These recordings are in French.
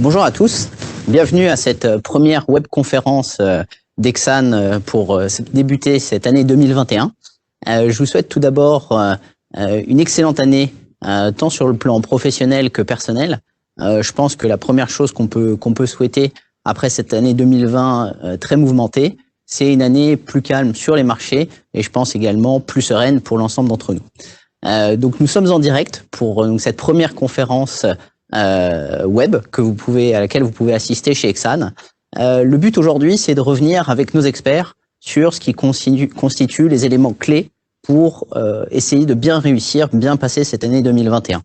Bonjour à tous, bienvenue à cette première webconférence d'Exane pour débuter cette année 2021. Je vous souhaite tout d'abord une excellente année, tant sur le plan professionnel que personnel. Je pense que la première chose qu'on peut souhaiter après cette année 2020 très mouvementée, c'est une année plus calme sur les marchés et je pense également plus sereine pour l'ensemble d'entre nous. Donc nous sommes en direct pour cette première conférence web à laquelle vous pouvez assister chez Exane. Le but aujourd'hui, c'est de revenir avec nos experts sur ce qui constitue les éléments clés pour essayer de bien réussir, bien passer cette année 2021.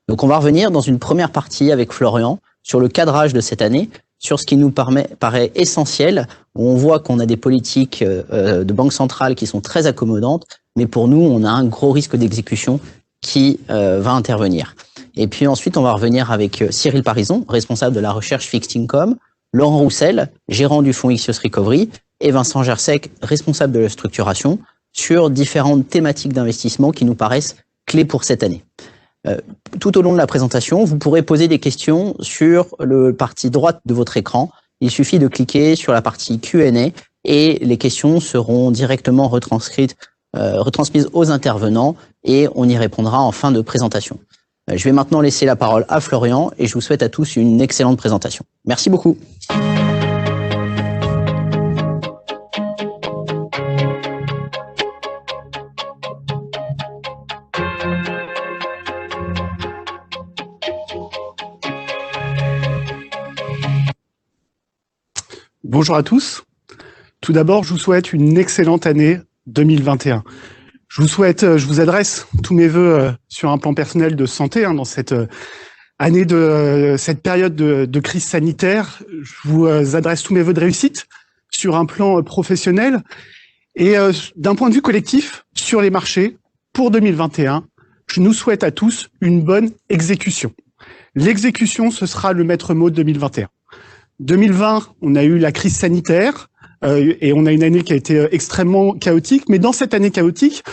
Donc on va revenir dans une première partie avec Florian sur le cadrage de cette année, sur ce qui nous paraît essentiel. On voit qu'on a des politiques de banque centrale qui sont très accommodantes, mais pour nous, on a un gros risque d'exécution qui va intervenir. Et puis ensuite, on va revenir avec Cyril Parison, responsable de la recherche Fixed Income, Laurent Roussel, gérant du fonds Ixios Recovery, et Vincent Gersec, responsable de la structuration, sur différentes thématiques d'investissement qui nous paraissent clés pour cette année. Tout au long de la présentation, vous pourrez poser des questions sur la partie droite de votre écran. Il suffit de cliquer sur la partie Q&A et les questions seront directement retransmises aux intervenants et on y répondra en fin de présentation. Je vais maintenant laisser la parole à Florian et je vous souhaite à tous une excellente présentation. Merci beaucoup. Bonjour à tous. Tout d'abord, je vous souhaite une excellente année 2021. Je vous adresse tous mes vœux sur un plan personnel de santé dans cette année cette période de crise sanitaire. Je vous adresse tous mes vœux de réussite sur un plan professionnel et d'un point de vue collectif sur les marchés pour 2021. Je nous souhaite à tous une bonne exécution. L'exécution, ce sera le maître mot de 2021. 2020, on a eu la crise sanitaire et on a une année qui a été extrêmement chaotique. Mais dans cette année chaotique,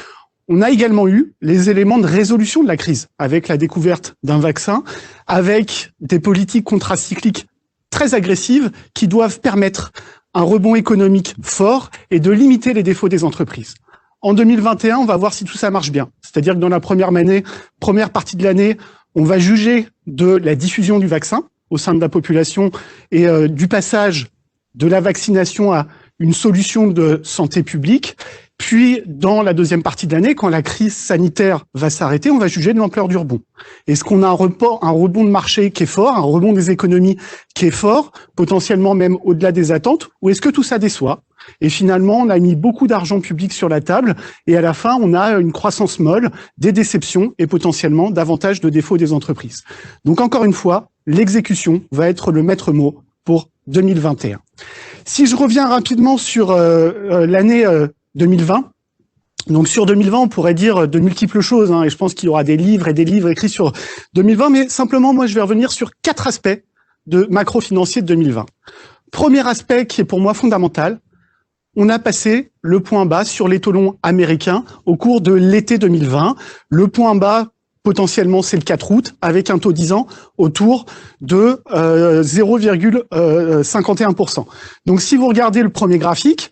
on a également eu les éléments de résolution de la crise avec la découverte d'un vaccin, avec des politiques contracycliques très agressives qui doivent permettre un rebond économique fort et de limiter les défauts des entreprises. En 2021, on va voir si tout ça marche bien. C'est-à-dire que dans la première partie de l'année, on va juger de la diffusion du vaccin au sein de la population et du passage de la vaccination à une solution de santé publique. Puis, dans la deuxième partie de l'année, quand la crise sanitaire va s'arrêter, on va juger de l'ampleur du rebond. Est-ce qu'on a un rebond de marché qui est fort, un rebond des économies qui est fort, potentiellement même au-delà des attentes, ou est-ce que tout ça déçoit? Et finalement, on a mis beaucoup d'argent public sur la table, et à la fin, on a une croissance molle, des déceptions et potentiellement davantage de défauts des entreprises. Donc encore une fois, l'exécution va être le maître mot pour 2021. Si je reviens rapidement sur l'année 2020, donc sur 2020, on pourrait dire de multiples choses, et je pense qu'il y aura des livres et des livres écrits sur 2020, mais simplement, moi, je vais revenir sur 4 aspects de macro-financier de 2020. Premier aspect qui est pour moi fondamental, on a passé le point bas sur les taux longs américains au cours de l'été 2020. Le point bas, potentiellement, c'est le 4 août, avec un taux 10 ans autour de 0,51%. Donc, si vous regardez le premier graphique,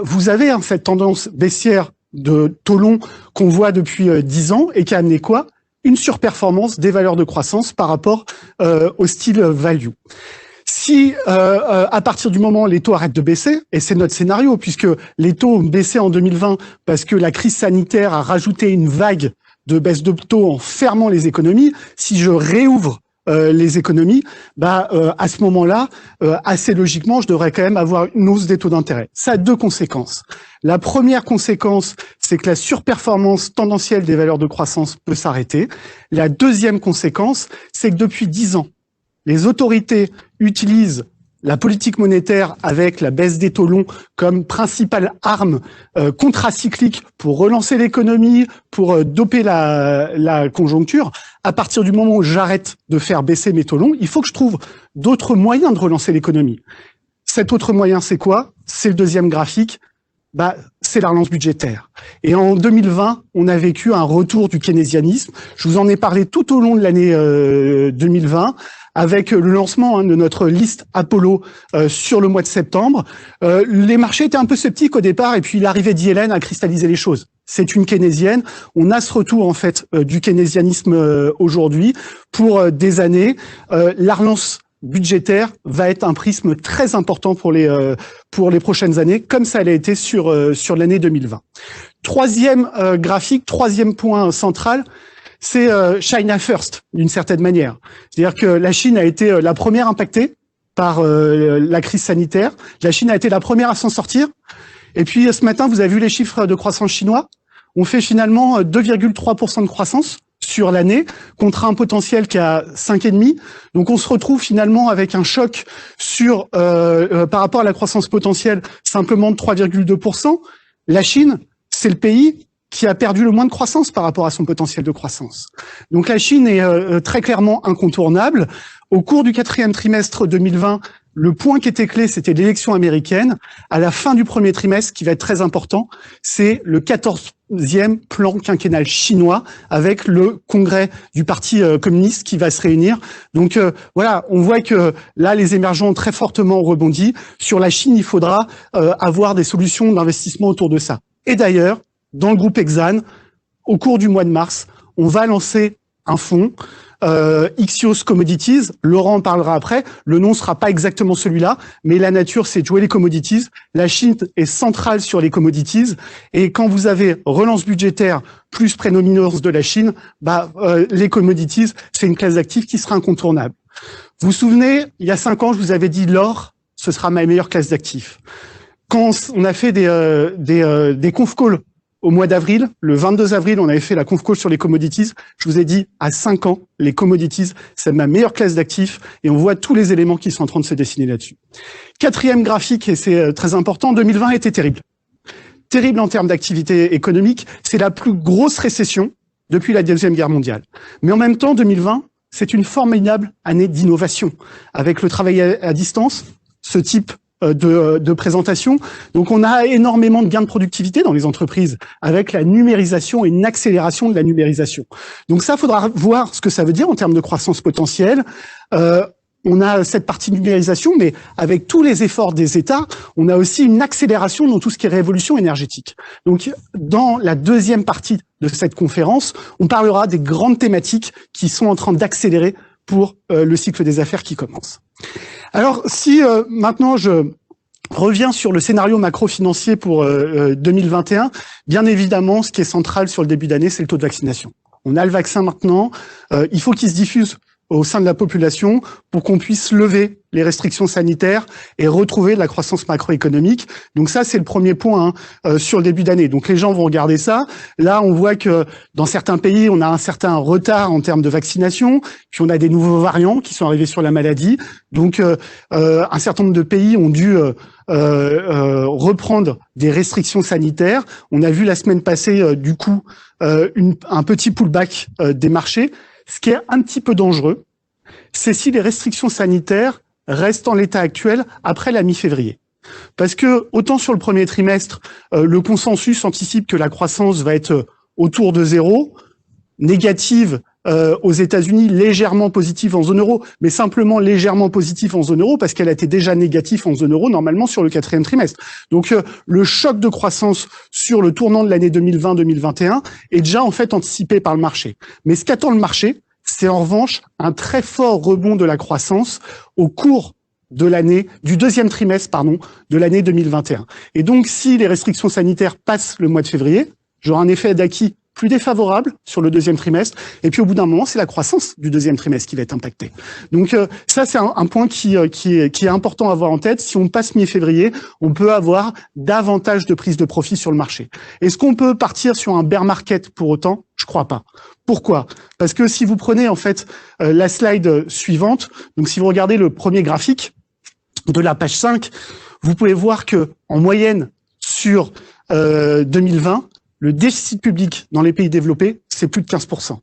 vous avez cette tendance baissière de taux long qu'on voit depuis 10 ans et qui a amené quoi? Une surperformance des valeurs de croissance par rapport au style value. Si à partir du moment où les taux arrêtent de baisser, et c'est notre scénario, puisque les taux ont baissé en 2020 parce que la crise sanitaire a rajouté une vague de baisse de taux en fermant les économies, si je réouvre les économies, à ce moment-là, assez logiquement, je devrais quand même avoir une hausse des taux d'intérêt. Ça a 2 conséquences. La première conséquence, c'est que la surperformance tendancielle des valeurs de croissance peut s'arrêter. La deuxième conséquence, c'est que depuis 10 ans, les autorités utilisent la politique monétaire avec la baisse des taux longs comme principale arme contracyclique pour relancer l'économie, pour doper la conjoncture. À partir du moment où j'arrête de faire baisser mes taux longs, il faut que je trouve d'autres moyens de relancer l'économie. Cet autre moyen, c'est quoi? C'est le deuxième graphique. C'est la relance budgétaire. Et en 2020, on a vécu un retour du keynésianisme. Je vous en ai parlé tout au long de l'année 2020, avec le lancement de notre liste Apollo sur le mois de septembre. Les marchés étaient un peu sceptiques au départ, et puis l'arrivée d'Yellen a cristallisé les choses. C'est une keynésienne. On a ce retour en fait du keynésianisme aujourd'hui pour des années. La relance budgétaire va être un prisme très important pour les prochaines années, comme ça l'a été sur l'année 2020. Troisième graphique, troisième point central, c'est China First, d'une certaine manière. C'est-à-dire que la Chine a été la première impactée par la crise sanitaire. La Chine a été la première à s'en sortir. Et puis ce matin, vous avez vu les chiffres de croissance chinois. On fait finalement 2,3% de croissance sur l'année, contre un potentiel qui a 5,5. Donc on se retrouve finalement avec un choc sur par rapport à la croissance potentielle simplement de 3,2%. La Chine, c'est le pays qui a perdu le moins de croissance par rapport à son potentiel de croissance. Donc la Chine est très clairement incontournable. Au cours du quatrième trimestre 2020, le point qui était clé, c'était l'élection américaine. À la fin du premier trimestre, qui va être très important, c'est le 14e plan quinquennal chinois avec le congrès du Parti communiste qui va se réunir. Donc voilà, on voit que là, les émergents ont très fortement rebondi. Sur la Chine, il faudra avoir des solutions d'investissement autour de ça. Et d'ailleurs, dans le groupe Exane, au cours du mois de mars, on va lancer un fonds Ixios Commodities, Laurent en parlera après, le nom sera pas exactement celui-là, mais la nature c'est de jouer les commodities, la Chine est centrale sur les commodities, et quand vous avez relance budgétaire plus prédominance de la Chine, les commodities, c'est une classe d'actifs qui sera incontournable. Vous vous souvenez, il y a 5 ans, je vous avais dit l'or, ce sera ma meilleure classe d'actifs. Quand on a fait des conf calls au mois d'avril, le 22 avril, on avait fait la conf call sur les commodities. Je vous ai dit, à 5 ans, les commodities, c'est ma meilleure classe d'actifs et on voit tous les éléments qui sont en train de se dessiner là-dessus. Quatrième graphique, et c'est très important, 2020 était terrible. Terrible en termes d'activité économique. C'est la plus grosse récession depuis la Deuxième Guerre mondiale. Mais en même temps, 2020, c'est une formidable année d'innovation. Avec le travail à distance, ce type de présentation. Donc on a énormément de gains de productivité dans les entreprises avec la numérisation et une accélération de la numérisation. Donc ça, faudra voir ce que ça veut dire en termes de croissance potentielle. On a cette partie numérisation, mais avec tous les efforts des États, on a aussi une accélération dans tout ce qui est révolution énergétique. Donc dans la deuxième partie de cette conférence, on parlera des grandes thématiques qui sont en train d'accélérer pour le cycle des affaires qui commence. Alors, si maintenant je reviens sur le scénario macro-financier pour 2021, bien évidemment, ce qui est central sur le début d'année, c'est le taux de vaccination. On a le vaccin maintenant, il faut qu'il se diffuse au sein de la population pour qu'on puisse lever les restrictions sanitaires et retrouver de la croissance macroéconomique. Donc ça, c'est le premier point sur le début d'année. Donc les gens vont regarder ça. Là, on voit que dans certains pays, on a un certain retard en termes de vaccination, puis on a des nouveaux variants qui sont arrivés sur la maladie. Donc un certain nombre de pays ont dû reprendre des restrictions sanitaires. On a vu la semaine passée, du coup, un petit pullback des marchés. Ce qui est un petit peu dangereux, c'est si les restrictions sanitaires restent en l'état actuel après la mi-février. Parce que, autant sur le premier trimestre, le consensus anticipe que la croissance va être autour de 0, négative aux États-Unis, légèrement positive en zone euro, mais simplement légèrement positive en zone euro parce qu'elle a été déjà négative en zone euro normalement sur le quatrième trimestre. Donc le choc de croissance sur le tournant de l'année 2020-2021 est déjà en fait anticipé par le marché. Mais ce qu'attend le marché, c'est en revanche un très fort rebond de la croissance au cours de l'année, du deuxième trimestre, de l'année 2021. Et donc si les restrictions sanitaires passent le mois de février, j'aurai un effet d'acquis plus défavorable sur le deuxième trimestre, et puis au bout d'un moment, c'est la croissance du deuxième trimestre qui va être impactée. Donc ça, c'est un point qui est important à avoir en tête. Si on passe mi-février, on peut avoir davantage de prise de profit sur le marché. Est-ce qu'on peut partir sur un bear market pour autant? Je crois pas. Pourquoi? Parce que si vous prenez en fait la slide suivante, donc si vous regardez le premier graphique de la page 5, vous pouvez voir que en moyenne sur 2020, le déficit public dans les pays développés, c'est plus de 15%.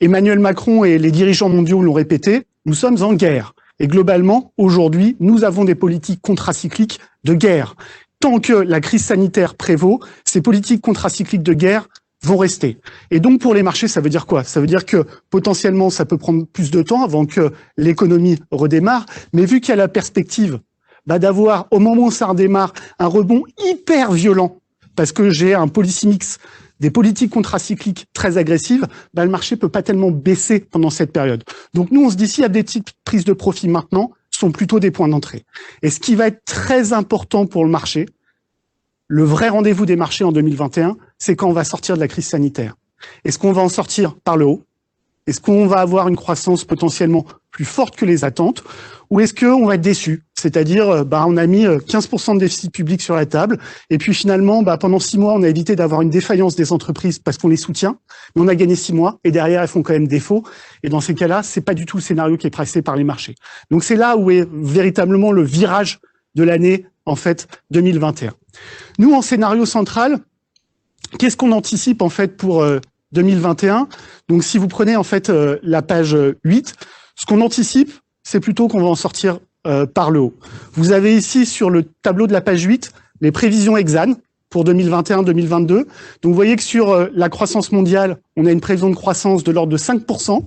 Emmanuel Macron et les dirigeants mondiaux l'ont répété, nous sommes en guerre. Et globalement, aujourd'hui, nous avons des politiques contracycliques de guerre. Tant que la crise sanitaire prévaut, ces politiques contracycliques de guerre vont rester. Et donc, pour les marchés, ça veut dire quoi? Ça veut dire que, potentiellement, ça peut prendre plus de temps avant que l'économie redémarre. Mais vu qu'il y a la perspective, d'avoir, au moment où ça redémarre, un rebond hyper violent, parce que j'ai un policy mix, des politiques contracycliques très agressives, le marché peut pas tellement baisser pendant cette période. Donc, nous, on se dit, s'il y a des petites prises de profit maintenant, sont plutôt des points d'entrée. Et ce qui va être très important pour le marché, le vrai rendez-vous des marchés en 2021, c'est quand on va sortir de la crise sanitaire. Est-ce qu'on va en sortir par le haut? Est-ce qu'on va avoir une croissance potentiellement plus forte que les attentes? Ou est-ce qu'on va être déçu? C'est-à-dire, on a mis 15% de déficit public sur la table, et puis finalement, pendant 6 mois, on a évité d'avoir une défaillance des entreprises parce qu'on les soutient, mais on a gagné 6 mois, et derrière, elles font quand même défaut. Et dans ces cas-là, c'est pas du tout le scénario qui est pricé par les marchés. Donc c'est là où est véritablement le virage de l'année, en fait, 2021. Nous, en scénario central, qu'est-ce qu'on anticipe, en fait, pour 2021? Donc, si vous prenez, en fait, la page 8, ce qu'on anticipe, c'est plutôt qu'on va en sortir par le haut. Vous avez ici, sur le tableau de la page 8, les prévisions Exane pour 2021-2022. Donc, vous voyez que sur la croissance mondiale, on a une prévision de croissance de l'ordre de 5%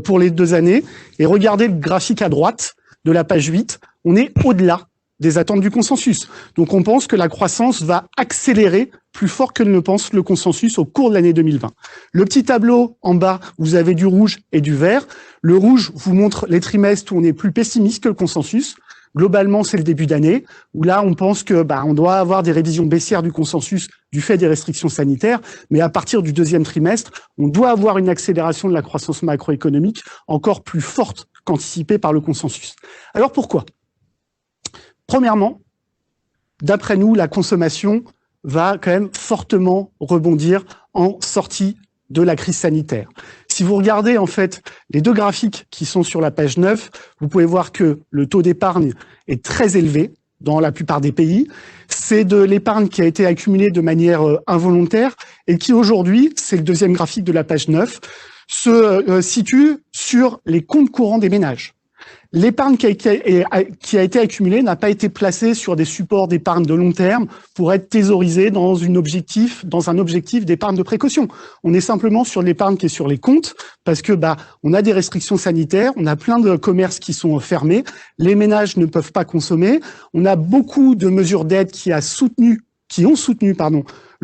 pour les 2 années. Et regardez le graphique à droite de la page 8, on est au-delà des attentes du consensus. Donc on pense que la croissance va accélérer plus fort que ne le pense le consensus au cours de l'année 2020. Le petit tableau en bas, vous avez du rouge et du vert. Le rouge vous montre les trimestres où on est plus pessimiste que le consensus. Globalement, c'est le début d'année, où là, on pense que on doit avoir des révisions baissières du consensus du fait des restrictions sanitaires, mais à partir du 2e trimestre, on doit avoir une accélération de la croissance macroéconomique encore plus forte qu'anticipée par le consensus. Alors pourquoi ? Premièrement, d'après nous, la consommation va quand même fortement rebondir en sortie de la crise sanitaire. Si vous regardez en fait les 2 graphiques qui sont sur la page 9, vous pouvez voir que le taux d'épargne est très élevé dans la plupart des pays. C'est de l'épargne qui a été accumulée de manière involontaire et qui aujourd'hui, c'est le 2e graphique de la page 9, se situe sur les comptes courants des ménages. L'épargne qui a été accumulée n'a pas été placée sur des supports d'épargne de long terme pour être thésaurisée dans un objectif d'épargne de précaution. On est simplement sur l'épargne qui est sur les comptes parce que on a des restrictions sanitaires, on a plein de commerces qui sont fermés, les ménages ne peuvent pas consommer, on a beaucoup de mesures d'aide qui ont soutenu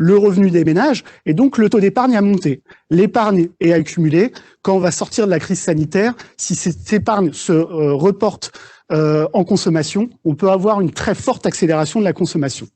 le revenu des ménages, et donc le taux d'épargne a monté. L'épargne est accumulée. Quand on va sortir de la crise sanitaire, si cette épargne se reporte en consommation, on peut avoir une très forte accélération de la consommation.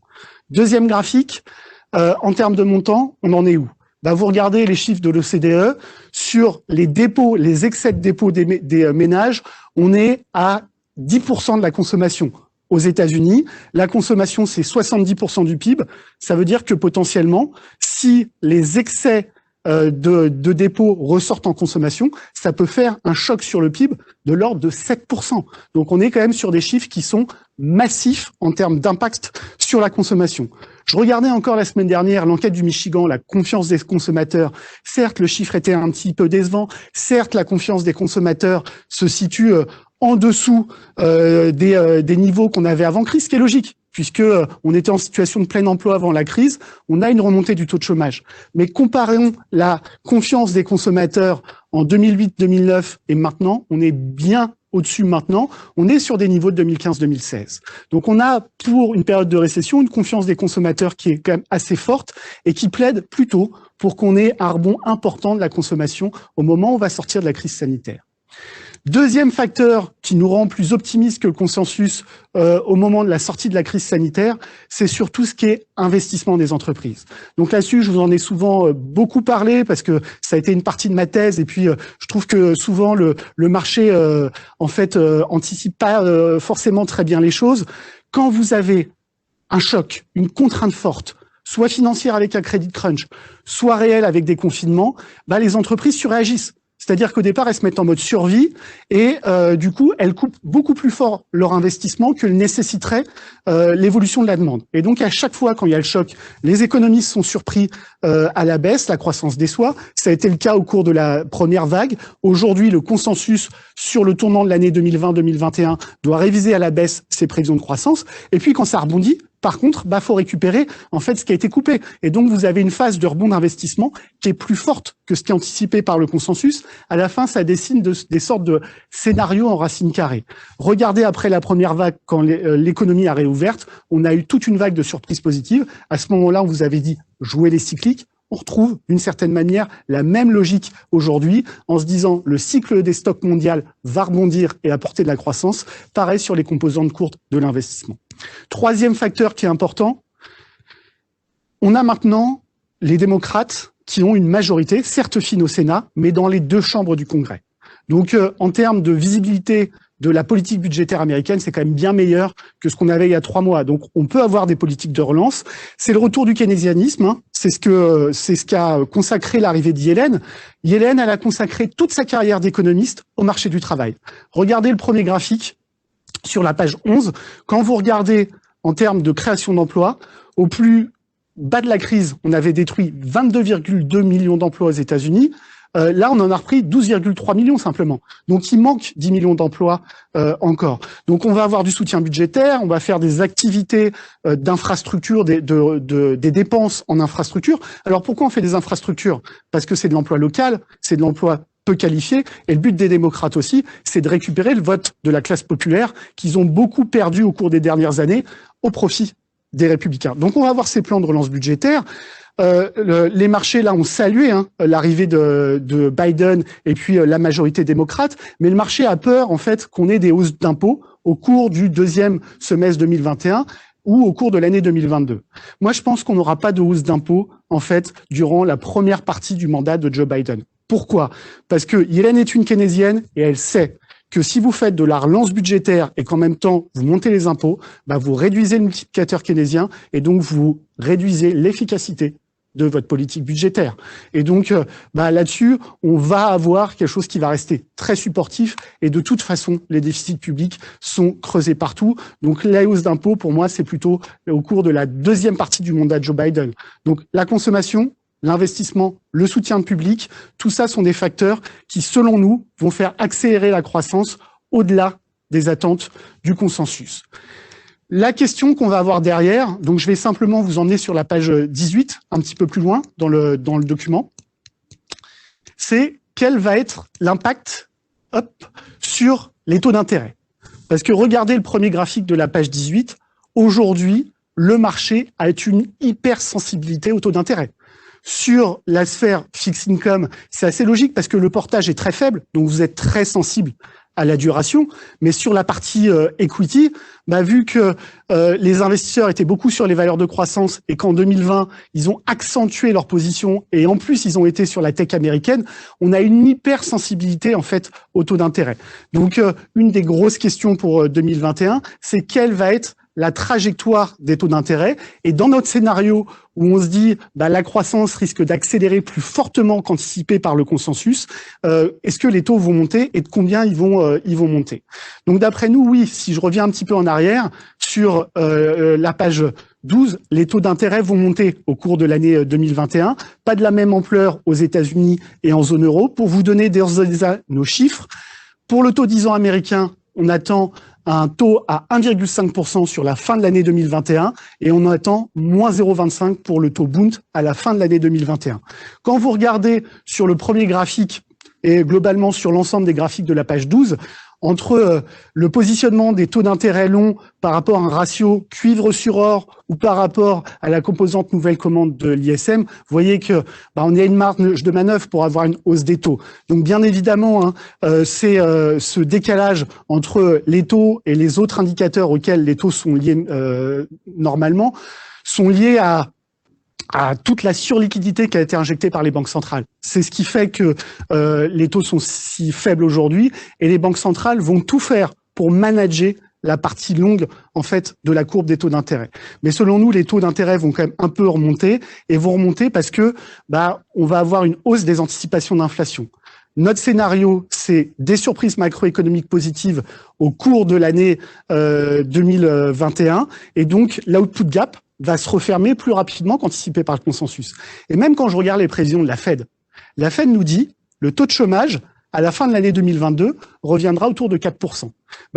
2e graphique, en termes de montant, on en est où? Vous regardez les chiffres de l'OCDE, sur les dépôts, les excès de dépôts des ménages, on est à 10% de la consommation. Aux États-Unis, la consommation, c'est 70% du PIB. Ça veut dire que potentiellement, si les excès de dépôts ressortent en consommation, ça peut faire un choc sur le PIB de l'ordre de 7%. Donc on est quand même sur des chiffres qui sont massifs en termes d'impact sur la consommation. Je regardais encore la semaine dernière l'enquête du Michigan, la confiance des consommateurs. Certes, le chiffre était un petit peu décevant. Certes, la confiance des consommateurs se situe en dessous des niveaux qu'on avait avant crise, ce qui est logique, puisque on était en situation de plein emploi avant la crise, on a une remontée du taux de chômage. Mais comparons la confiance des consommateurs en 2008-2009 et maintenant, on est bien au-dessus maintenant, on est sur des niveaux de 2015-2016. Donc on a, pour une période de récession, une confiance des consommateurs qui est quand même assez forte et qui plaide plutôt pour qu'on ait un rebond important de la consommation au moment où on va sortir de la crise sanitaire. 2e facteur qui nous rend plus optimistes que le consensus au moment de la sortie de la crise sanitaire, c'est surtout ce qui est investissement des entreprises. Donc là-dessus, je vous en ai souvent beaucoup parlé parce que ça a été une partie de ma thèse et puis je trouve que souvent le marché anticipe pas forcément très bien les choses. Quand vous avez un choc, une contrainte forte, soit financière avec un credit crunch, soit réelle avec des confinements, les entreprises surréagissent. C'est-à-dire qu'au départ, elles se mettent en mode survie et du coup, elles coupent beaucoup plus fort leur investissement que le nécessiterait l'évolution de la demande. Et donc, à chaque fois, quand il y a le choc, les économistes sont surpris à la baisse, la croissance déçoit. Ça a été le cas au cours de la première vague. Aujourd'hui, le consensus sur le tournant de l'année 2020-2021 doit réviser à la baisse ses prévisions de croissance. Et puis, quand ça rebondit, Par contre, faut récupérer en fait ce qui a été coupé. Et donc, vous avez une phase de rebond d'investissement qui est plus forte que ce qui est anticipé par le consensus. À la fin, ça dessine des sortes de scénarios en racine carrée. Regardez après la première vague, quand l'économie a réouverte, on a eu toute une vague de surprises positives. À ce moment-là, on vous avait dit jouer les cycliques. On retrouve d'une certaine manière la même logique aujourd'hui en se disant le cycle des stocks mondiaux va rebondir et apporter de la croissance. Pareil sur les composantes courtes de l'investissement. Troisième facteur qui est important, on a maintenant les démocrates qui ont une majorité, certes fine au Sénat, mais dans les deux chambres du Congrès. Donc en termes de visibilité de la politique budgétaire américaine, c'est quand même bien meilleur que ce qu'on avait il y a 3 mois. Donc, on peut avoir des politiques de relance. C'est le retour du keynésianisme. Hein. C'est ce qu'a consacré l'arrivée de Yellen. Yellen, elle a consacré toute sa carrière d'économiste au marché du travail. Regardez le premier graphique sur la page 11. Quand vous regardez en termes de création d'emplois, au plus bas de la crise, on avait détruit 22,2 millions d'emplois aux États-Unis. Là, on en a repris 12,3 millions simplement. Donc, il manque 10 millions d'emplois encore. Donc, on va avoir du soutien budgétaire, on va faire des activités d'infrastructure, des dépenses en infrastructure. Alors, pourquoi on fait des infrastructures? Parce que c'est de l'emploi local, c'est de l'emploi peu qualifié. Et le but des démocrates aussi, c'est de récupérer le vote de la classe populaire qu'ils ont beaucoup perdu au cours des dernières années au profit des républicains. Donc, on va avoir ces plans de relance budgétaire. Les marchés là ont salué l'arrivée de Biden et puis la majorité démocrate, mais le marché a peur en fait qu'on ait des hausses d'impôts au cours du deuxième semestre 2021 ou au cours de l'année 2022. Moi, je pense qu'on n'aura pas de hausse d'impôts en fait durant la première partie du mandat de Joe Biden. Pourquoi? Parce que Yellen est une keynésienne et elle sait que si vous faites de la relance budgétaire et qu'en même temps vous montez les impôts, vous réduisez le multiplicateur keynésien et donc vous réduisez l'efficacité de votre politique budgétaire. Et donc, là-dessus, on va avoir quelque chose qui va rester très supportif. Et de toute façon, les déficits publics sont creusés partout. Donc, la hausse d'impôts, pour moi, c'est plutôt au cours de la deuxième partie du mandat de Joe Biden. Donc, la consommation, l'investissement, le soutien public, tout ça sont des facteurs qui, selon nous, vont faire accélérer la croissance au-delà des attentes du consensus. La question qu'on va avoir derrière, donc je vais simplement vous emmener sur la page 18, un petit peu plus loin dans le document, c'est quel va être l'impact sur les taux d'intérêt. Parce que regardez le premier graphique de la page 18, aujourd'hui, le marché a une hypersensibilité aux taux d'intérêt. Sur la sphère fixed income, c'est assez logique parce que le portage est très faible, donc vous êtes très sensible à la duration, mais sur la partie equity, vu que les investisseurs étaient beaucoup sur les valeurs de croissance et qu'en 2020, ils ont accentué leur position et en plus, ils ont été sur la tech américaine, on a une hypersensibilité en fait au taux d'intérêt. Donc, une des grosses questions pour 2021, c'est quelle va être la trajectoire des taux d'intérêt. Et dans notre scénario où on se dit la croissance risque d'accélérer plus fortement qu'anticipé par le consensus, est-ce que les taux vont monter et de combien ils vont monter? Donc d'après nous, oui, si je reviens un petit peu en arrière, sur la page 12, les taux d'intérêt vont monter au cours de l'année 2021, pas de la même ampleur aux États-Unis et en zone euro. Pour vous donner nos chiffres, pour le taux 10 ans américain, on attend un taux à 1,5% sur la fin de l'année 2021 et on attend moins 0,25 pour le taux Bund à la fin de l'année 2021. Quand vous regardez sur le premier graphique et globalement sur l'ensemble des graphiques de la page 12, entre le positionnement des taux d'intérêt longs par rapport à un ratio cuivre sur or ou par rapport à la composante nouvelle commande de l'ISM, vous voyez que on a une marge de manœuvre pour avoir une hausse des taux. Donc bien évidemment, c'est ce décalage entre les taux et les autres indicateurs auxquels les taux sont liés normalement, sont liés à toute la surliquidité qui a été injectée par les banques centrales. C'est ce qui fait que les taux sont si faibles aujourd'hui et les banques centrales vont tout faire pour manager la partie longue en fait de la courbe des taux d'intérêt. Mais selon nous, les taux d'intérêt vont quand même un peu remonter et vont remonter parce que on va avoir une hausse des anticipations d'inflation. Notre scénario, c'est des surprises macroéconomiques positives au cours de l'année 2021 et donc l'output gap va se refermer plus rapidement qu'anticipé par le consensus. Et même quand je regarde les prévisions de la Fed nous dit le taux de chômage à la fin de l'année 2022, reviendra autour de 4%.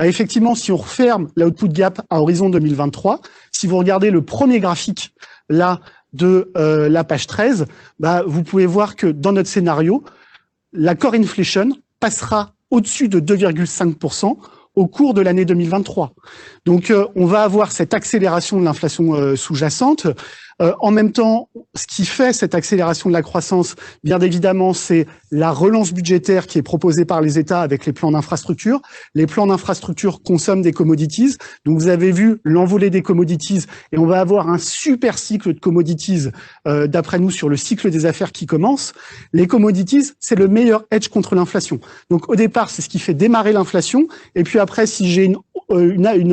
Effectivement, si on referme l'output gap à horizon 2023, si vous regardez le premier graphique là de la page 13, vous pouvez voir que dans notre scénario, la core inflation passera au-dessus de 2,5% au cours de l'année 2023. Donc, on va avoir cette accélération de l'inflation sous-jacente. En même temps, ce qui fait cette accélération de la croissance, bien évidemment, c'est la relance budgétaire qui est proposée par les États avec les plans d'infrastructure. Les plans d'infrastructure consomment des commodities. Donc, vous avez vu l'envolée des commodities et on va avoir un super cycle de commodities, d'après nous, sur le cycle des affaires qui commence. Les commodities, c'est le meilleur hedge contre l'inflation. Donc, au départ, c'est ce qui fait démarrer l'inflation. Et puis après, si j'ai une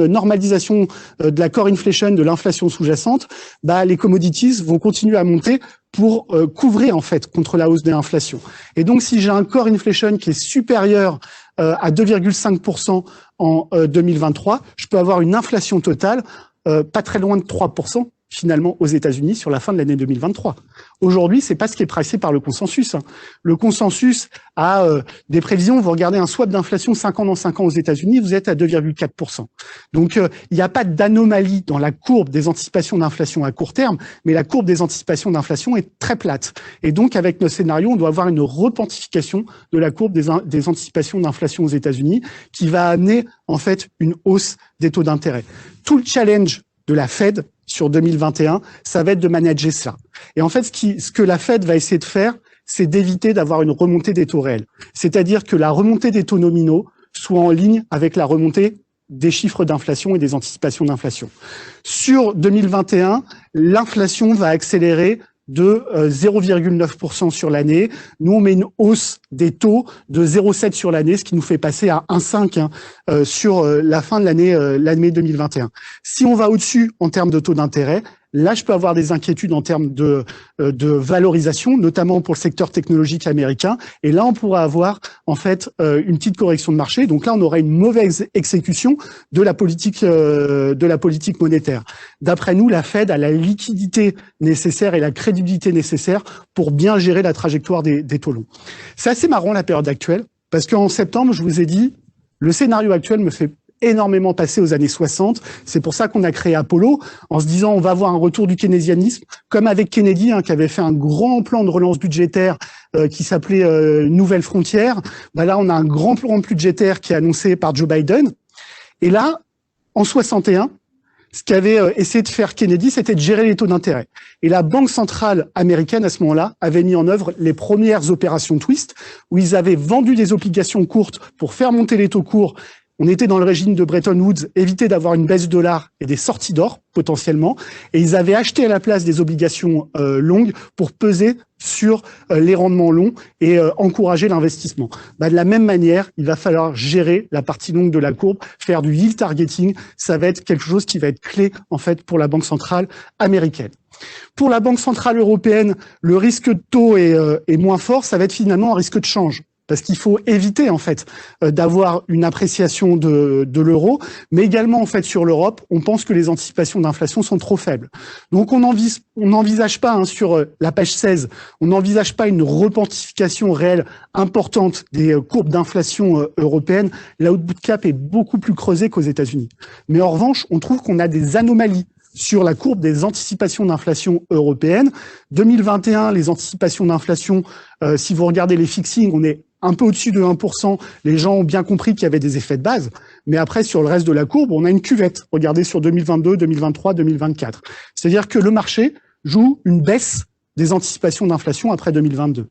normalisation de la core inflation, de l'inflation sous-jacente, les commodities vont continuer à monter pour couvrir en fait contre la hausse de l'inflation. Et donc si j'ai un core inflation qui est supérieur à 2,5% en 2023, je peux avoir une inflation totale pas très loin de 3% finalement aux États-Unis sur la fin de l'année 2023. Aujourd'hui, c'est pas ce qui est pricé par le consensus. Le consensus a des prévisions. Vous regardez un swap d'inflation 5 ans dans 5 ans aux États-Unis, vous êtes à 2,4%. Donc, il n'y a pas d'anomalie dans la courbe des anticipations d'inflation à court terme, mais la courbe des anticipations d'inflation est très plate. Et donc, avec nos scénarios, on doit avoir une repentification de la courbe des anticipations d'inflation aux États-Unis qui va amener, en fait, une hausse des taux d'intérêt. Tout le challenge de la Fed sur 2021, ça va être de manager cela. Et en fait, ce que la Fed va essayer de faire, c'est d'éviter d'avoir une remontée des taux réels. C'est-à-dire que la remontée des taux nominaux soit en ligne avec la remontée des chiffres d'inflation et des anticipations d'inflation. Sur 2021, l'inflation va accélérer de 0,9% sur l'année. Nous, on met une hausse des taux de 0,7 sur l'année, ce qui nous fait passer à 1,5 sur la fin de l'année 2021. Si on va au-dessus en termes de taux d'intérêt, là, je peux avoir des inquiétudes en termes de valorisation, notamment pour le secteur technologique américain. Et là, on pourra avoir en fait une petite correction de marché. Donc là, on aura une mauvaise exécution de la politique monétaire. D'après nous, la Fed a la liquidité nécessaire et la crédibilité nécessaire pour bien gérer la trajectoire des taux longs. C'est assez marrant la période actuelle parce qu'en septembre, je vous ai dit, le scénario actuel me fait énormément passé aux années 60. C'est pour ça qu'on a créé Apollo, en se disant on va avoir un retour du keynésianisme, comme avec Kennedy, qui avait fait un grand plan de relance budgétaire qui s'appelait Nouvelle Frontière. Là, on a un grand plan budgétaire qui est annoncé par Joe Biden. Et là, en 61, ce qu'avait essayé de faire Kennedy, c'était de gérer les taux d'intérêt. Et la Banque centrale américaine, à ce moment-là, avait mis en œuvre les premières opérations twist, où ils avaient vendu des obligations courtes pour faire monter les taux courts. On était dans le régime de Bretton Woods, éviter d'avoir une baisse du dollar et des sorties d'or, potentiellement. Et ils avaient acheté à la place des obligations longues pour peser sur les rendements longs et encourager l'investissement. De la même manière, il va falloir gérer la partie longue de la courbe, faire du yield targeting. Ça va être quelque chose qui va être clé, en fait, pour la Banque centrale américaine. Pour la Banque centrale européenne, le risque de taux est moins fort. Ça va être finalement un risque de change. Parce qu'il faut éviter en fait d'avoir une appréciation de l'euro, mais également en fait sur l'Europe, on pense que les anticipations d'inflation sont trop faibles. Donc on n'envisage pas sur la page 16, on n'envisage pas une repentification réelle importante des courbes d'inflation européennes. L'output cap est beaucoup plus creusé qu'aux États-Unis. Mais en revanche, on trouve qu'on a des anomalies sur la courbe des anticipations d'inflation européennes. 2021, les anticipations d'inflation, si vous regardez les fixings, on est un peu au-dessus de 1%. Les gens ont bien compris qu'il y avait des effets de base. Mais après, sur le reste de la courbe, on a une cuvette. Regardez sur 2022, 2023, 2024. C'est-à-dire que le marché joue une baisse des anticipations d'inflation après 2022.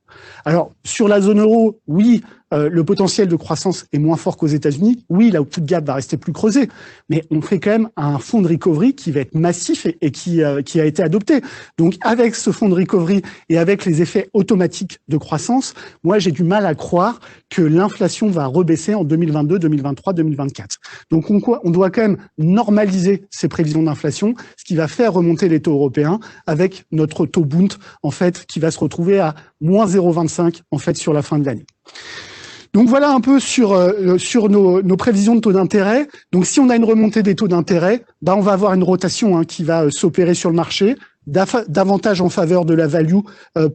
Alors, sur la zone euro, oui, le potentiel de croissance est moins fort qu'aux États-Unis. Oui, l'output gap va rester plus creusé, mais on fait quand même un fonds de recovery qui va être massif et qui a été adopté. Donc, avec ce fonds de recovery et avec les effets automatiques de croissance, moi, j'ai du mal à croire que l'inflation va rebaisser en 2022, 2023, 2024. Donc, on doit quand même normaliser ces prévisions d'inflation, ce qui va faire remonter les taux européens avec notre taux Bund, en fait, qui va se retrouver à moins 0,25 en fait sur la fin de l'année. Donc voilà un peu sur nos prévisions de taux d'intérêt. Donc si on a une remontée des taux d'intérêt, on va avoir une rotation qui va s'opérer sur le marché. davantage en faveur de la value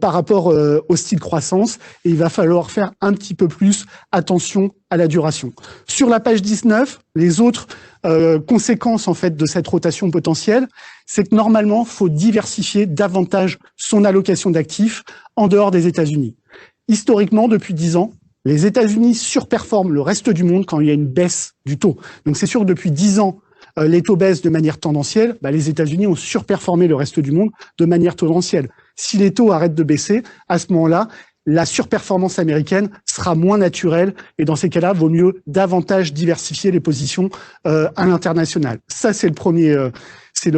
par rapport au style croissance, et il va falloir faire un petit peu plus attention à la duration. Sur la page 19, les autres conséquences en fait de cette rotation potentielle, c'est que normalement, faut diversifier davantage son allocation d'actifs en dehors des États-Unis. Historiquement, depuis 10 ans, les États-Unis surperforment le reste du monde quand il y a une baisse du taux. Donc c'est sûr que depuis 10 ans, les taux baissent de manière tendancielle, les États-Unis ont surperformé le reste du monde de manière tendancielle. Si les taux arrêtent de baisser, à ce moment-là, la surperformance américaine sera moins naturelle et dans ces cas-là, vaut mieux davantage diversifier les positions à l'international. Ça, c'est le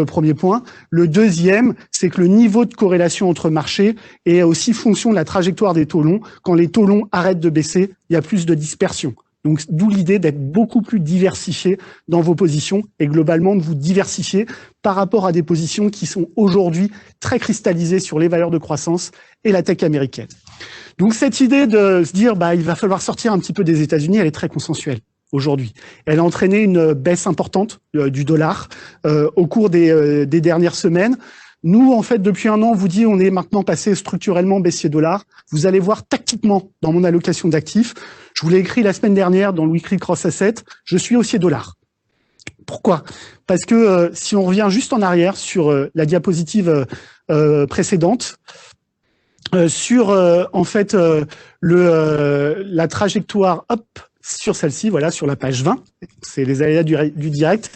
premier point. Le deuxième, c'est que le niveau de corrélation entre marchés est aussi fonction de la trajectoire des taux longs. Quand les taux longs arrêtent de baisser, il y a plus de dispersion. Donc, d'où l'idée d'être beaucoup plus diversifié dans vos positions et globalement de vous diversifier par rapport à des positions qui sont aujourd'hui très cristallisées sur les valeurs de croissance et la tech américaine. Donc, cette idée de se dire, il va falloir sortir un petit peu des États-Unis, elle est très consensuelle aujourd'hui. Elle a entraîné une baisse importante du dollar au cours des dernières semaines. Nous, en fait, depuis un an, on vous dit, on est maintenant passé structurellement baissier dollar. Vous allez voir tactiquement dans mon allocation d'actifs. Je vous l'ai écrit la semaine dernière dans le Weekly Cross Asset. Je suis haussier dollar. Pourquoi? Parce que si on revient juste en arrière sur la diapositive précédente, sur en fait la trajectoire sur celle-ci, voilà, sur la page 20, c'est les aléas du direct.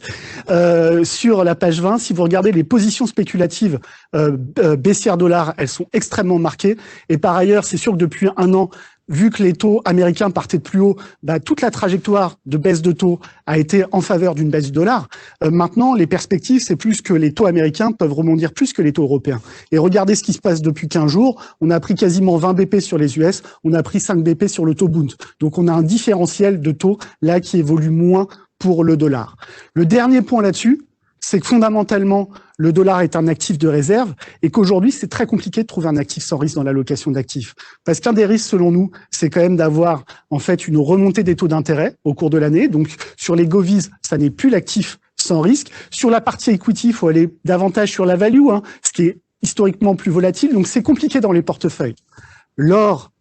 Sur la page 20, si vous regardez les positions spéculatives baissières dollar, elles sont extrêmement marquées. Et par ailleurs, c'est sûr que depuis un an, vu que les taux américains partaient de plus haut, toute la trajectoire de baisse de taux a été en faveur d'une baisse du dollar. Maintenant, les perspectives, c'est plus que les taux américains peuvent rebondir plus que les taux européens. Et regardez ce qui se passe depuis 15 jours. On a pris quasiment 20 BP sur les US, on a pris 5 BP sur le taux Bund. Donc, on a un différentiel de taux là qui évolue moins pour le dollar. Le dernier point là-dessus, c'est que fondamentalement, le dollar est un actif de réserve et qu'aujourd'hui, c'est très compliqué de trouver un actif sans risque dans l'allocation d'actifs. Parce qu'un des risques, selon nous, c'est quand même d'avoir en fait une remontée des taux d'intérêt au cours de l'année. Donc, sur les govies, ça n'est plus l'actif sans risque. Sur la partie equity, il faut aller davantage sur la value, ce qui est historiquement plus volatile. Donc, c'est compliqué dans les portefeuilles. L'or,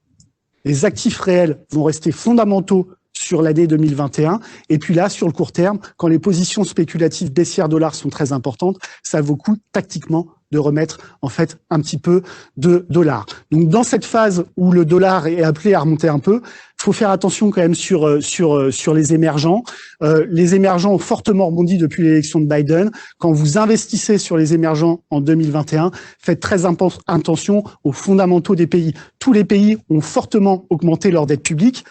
les actifs réels vont rester fondamentaux sur l'année 2021. Et puis là, sur le court terme, quand les positions spéculatives baissières dollars sont très importantes, ça vaut le coup tactiquement de remettre en fait un petit peu de dollars. Donc dans cette phase où le dollar est appelé à remonter un peu, il faut faire attention quand même sur les émergents. Les émergents ont fortement rebondi depuis l'élection de Biden. Quand vous investissez sur les émergents en 2021, faites très attention aux fondamentaux des pays. Tous les pays ont fortement augmenté leur dette publique.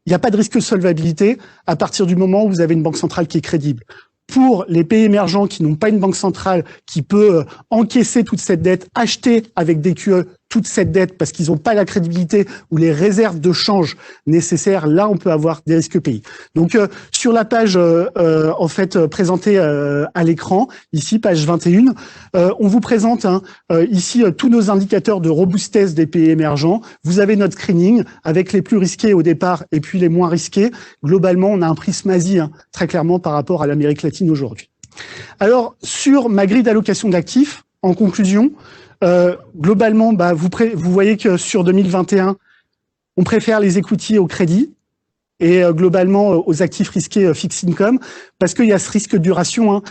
Il n'y a pas de risque de solvabilité à partir du moment où vous avez une banque centrale qui est crédible. Pour les pays émergents qui n'ont pas une banque centrale qui peut encaisser toute cette dette, acheter avec des QE toute cette dette parce qu'ils n'ont pas la crédibilité ou les réserves de change nécessaires, là on peut avoir des risques pays. Donc sur la page en fait présentée à l'écran, ici page 21, on vous présente ici tous nos indicateurs de robustesse des pays émergents. Vous avez notre screening avec les plus risqués au départ et puis les moins risqués. Globalement, on a un prisme Asie très clairement par rapport à l'Amérique latine aujourd'hui. Alors sur ma grille d'allocation d'actifs, en conclusion, globalement, vous voyez que sur 2021, on préfère les equity au crédit et globalement aux actifs risqués fixed income parce qu'il y a ce risque de duration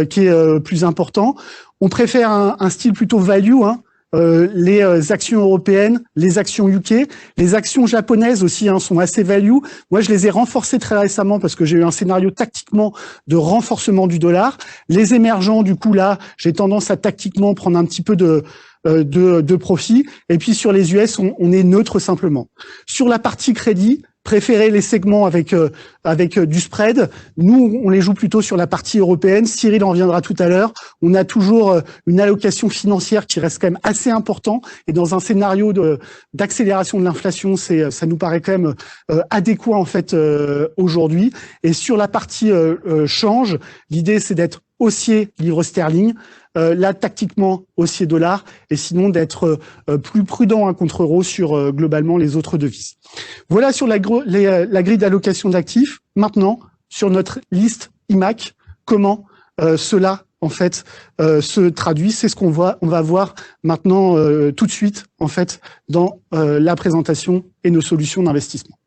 qui est plus important. On préfère un style plutôt value, les actions européennes, les actions UK, les actions japonaises aussi sont assez value. Moi, je les ai renforcées très récemment parce que j'ai eu un scénario tactiquement de renforcement du dollar. Les émergents, du coup, là, j'ai tendance à tactiquement prendre un petit peu de profit. Et puis sur les US, on est neutre simplement. Sur la partie crédit, préférez les segments avec du spread. Nous, on les joue plutôt sur la partie européenne. Cyril en viendra tout à l'heure. On a toujours une allocation financière qui reste quand même assez important. Et dans un scénario d'accélération de l'inflation, ça nous paraît quand même adéquat en fait aujourd'hui. Et sur la partie change, l'idée c'est d'être haussier livre sterling. Là, tactiquement, haussier dollar, et sinon d'être plus prudent contre euro sur globalement les autres devises. Voilà sur la grille d'allocation d'actifs. Maintenant, sur notre liste IMAC, comment cela en fait se traduit. C'est ce qu'on va voir maintenant tout de suite en fait dans la présentation et nos solutions d'investissement.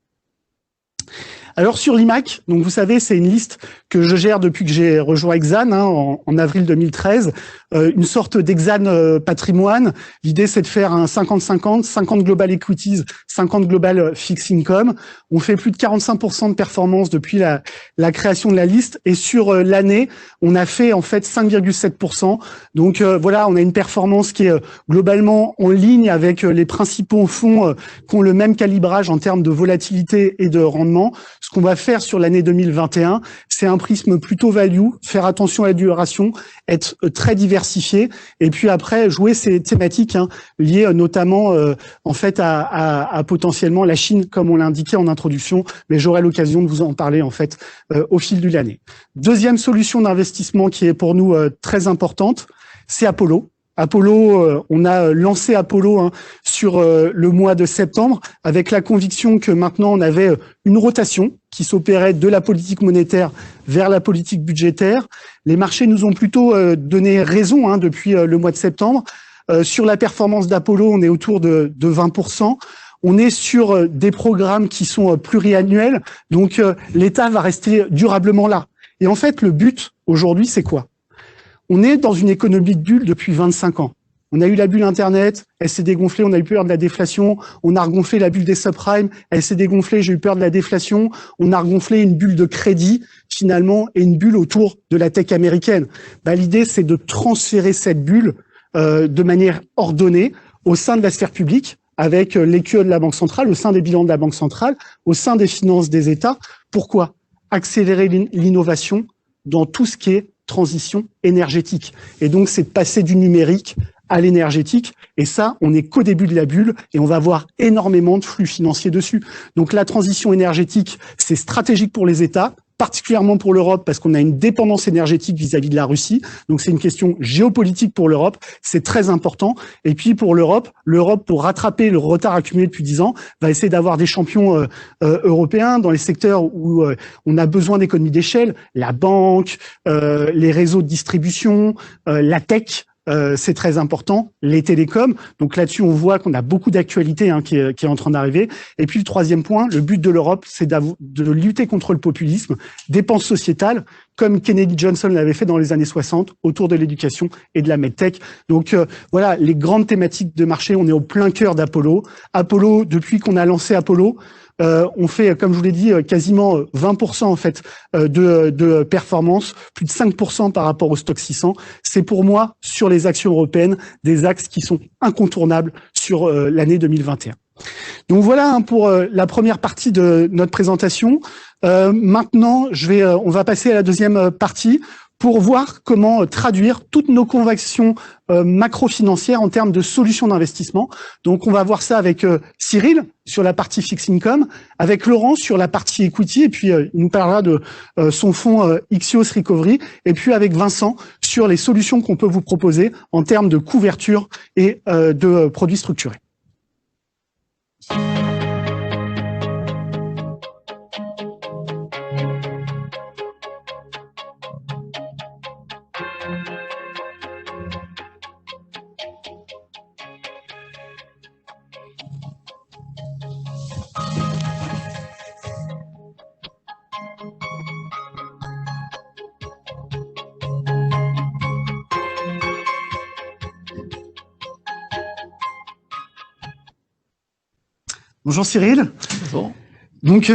Alors sur l'IMAC, donc vous savez, c'est une liste que je gère depuis que j'ai rejoint Exane en avril 2013, une sorte d'Exane patrimoine. L'idée, c'est de faire un 50-50, 50 global equities, 50 global fixed income. On fait plus de 45% de performance depuis la création de la liste, et sur l'année, on a fait en fait 5,7%. Donc voilà, on a une performance qui est globalement en ligne avec les principaux fonds qui ont le même calibrage en termes de volatilité et de rendement. Ce qu'on va faire sur l'année 2021, c'est un prisme plutôt value, faire attention à la duration, être très diversifié, et puis après jouer ces thématiques liées notamment en fait à potentiellement la Chine, comme on l'a indiqué en introduction, mais j'aurai l'occasion de vous en parler en fait au fil de l'année. Deuxième solution d'investissement qui est pour nous très importante, c'est Apollo. Apollo, on a lancé Apollo sur le mois de septembre avec la conviction que maintenant on avait une rotation qui s'opérait de la politique monétaire vers la politique budgétaire. Les marchés nous ont plutôt donné raison depuis le mois de septembre. Sur la performance d'Apollo, on est autour de 20%. On est sur des programmes qui sont pluriannuels, donc l'État va rester durablement là. Et en fait, le but aujourd'hui, c'est quoi ? On est dans une économie de bulle depuis 25 ans. On a eu la bulle Internet, elle s'est dégonflée, on a eu peur de la déflation. On a regonflé la bulle des subprimes, elle s'est dégonflée, j'ai eu peur de la déflation. On a regonflé une bulle de crédit, finalement, et une bulle autour de la tech américaine. L'idée, c'est de transférer cette bulle de manière ordonnée au sein de la sphère publique, avec les QE de la Banque centrale, au sein des bilans de la Banque centrale, au sein des finances des États. Pourquoi ? Accélérer l'innovation dans tout ce qui est transition énergétique. Et donc, c'est de passer du numérique à l'énergétique. Et ça, on n'est qu'au début de la bulle et on va voir énormément de flux financiers dessus. Donc, la transition énergétique, c'est stratégique pour les États, particulièrement pour l'Europe, parce qu'on a une dépendance énergétique vis-à-vis de la Russie. Donc, c'est une question géopolitique pour l'Europe. C'est très important. Et puis, pour l'Europe, pour rattraper le retard accumulé depuis 10 ans, va essayer d'avoir des champions européens dans les secteurs où on a besoin d'économies d'échelle, la banque, les réseaux de distribution, la tech. C'est très important, les télécoms. Donc là-dessus, on voit qu'on a beaucoup d'actualité qui est en train d'arriver. Et puis le troisième point, le but de l'Europe, c'est de lutter contre le populisme, dépenses sociétales, comme Kennedy Johnson l'avait fait dans les années 60, autour de l'éducation et de la medtech. Donc voilà, les grandes thématiques de marché, on est au plein cœur d'Apollo. Apollo, depuis qu'on a lancé Apollo, on fait, comme je vous l'ai dit, quasiment 20% en fait de performance, plus de 5% par rapport au stock 600. C'est pour moi, sur les actions européennes, des axes qui sont incontournables sur l'année 2021. Donc voilà pour la première partie de notre présentation. Maintenant, on va passer à la deuxième partie pour voir comment traduire toutes nos convictions macro-financières en termes de solutions d'investissement. Donc, on va voir ça avec Cyril sur la partie fixed income, avec Laurent sur la partie equity, et puis il nous parlera de son fonds Ixios Recovery, et puis avec Vincent sur les solutions qu'on peut vous proposer en termes de couverture et de produits structurés. Bonjour Cyril. Bonjour. Donc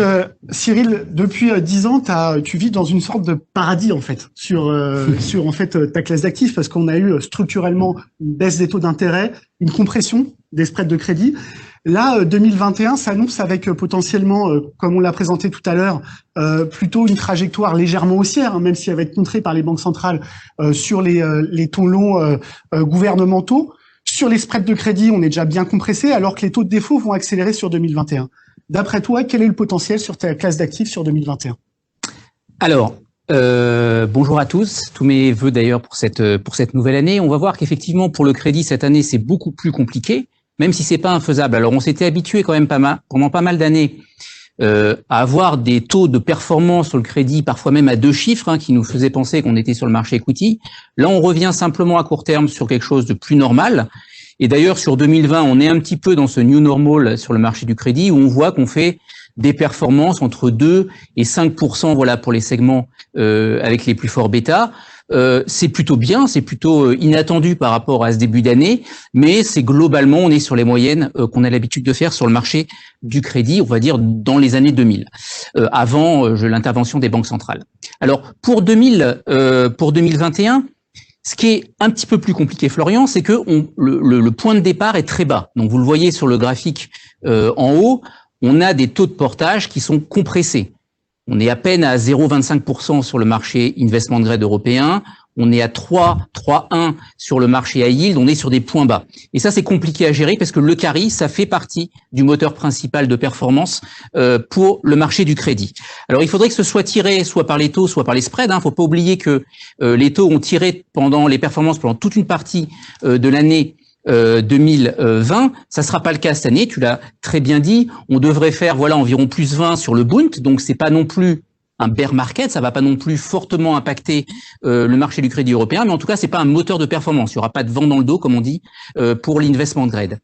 Cyril, depuis 10 ans, tu vis dans une sorte de paradis en fait sur en fait ta classe d'actifs, parce qu'on a eu structurellement une baisse des taux d'intérêt, une compression des spreads de crédit. Là, 2021 s'annonce avec potentiellement, comme on l'a présenté tout à l'heure, plutôt une trajectoire légèrement haussière, même si elle va être contrée par les banques centrales sur les taux longs gouvernementaux. Sur les spreads de crédit, on est déjà bien compressé, alors que les taux de défaut vont accélérer sur 2021. D'après toi, quel est le potentiel sur ta classe d'actifs sur 2021 ? Alors, bonjour à tous. Tous mes vœux d'ailleurs pour cette nouvelle année. On va voir qu'effectivement, pour le crédit, cette année, c'est beaucoup plus compliqué, même si c'est pas infaisable. Alors, on s'était habitué quand même pendant pas mal d'années à avoir des taux de performance sur le crédit, parfois même à 2 chiffres, hein, qui nous faisaient penser qu'on était sur le marché equity. Là, on revient simplement à court terme sur quelque chose de plus normal. Et d'ailleurs, sur 2020, on est un petit peu dans ce new normal sur le marché du crédit, où on voit qu'on fait des performances entre 2 et 5%, voilà, pour les segments avec les plus forts bêta. C'est plutôt bien, c'est plutôt inattendu par rapport à ce début d'année, mais c'est globalement, on est sur les moyennes qu'on a l'habitude de faire sur le marché du crédit, on va dire dans les années 2000, avant l'intervention des banques centrales. Alors pour 2021, ce qui est un petit peu plus compliqué, Florian, c'est que le point de départ est très bas. Donc vous le voyez sur le graphique en haut, on a des taux de portage qui sont compressés. On est à peine à 0,25% sur le marché investment grade européen. On est à 3,1 sur le marché high yield. On est sur des points bas. Et ça, c'est compliqué à gérer parce que le carry, ça fait partie du moteur principal de performance pour le marché du crédit. Alors, il faudrait que ce soit tiré soit par les taux, soit par les spreads. Il ne faut pas oublier que les taux ont tiré pendant les performances pendant toute une partie de l'année 2020, ça sera pas le cas cette année, tu l'as très bien dit, on devrait faire environ plus 20 sur le Bund, donc c'est pas non plus un bear market, ça va pas non plus fortement impacter le marché du crédit européen, mais en tout cas c'est pas un moteur de performance, il y aura pas de vent dans le dos comme on dit pour l'investment grade.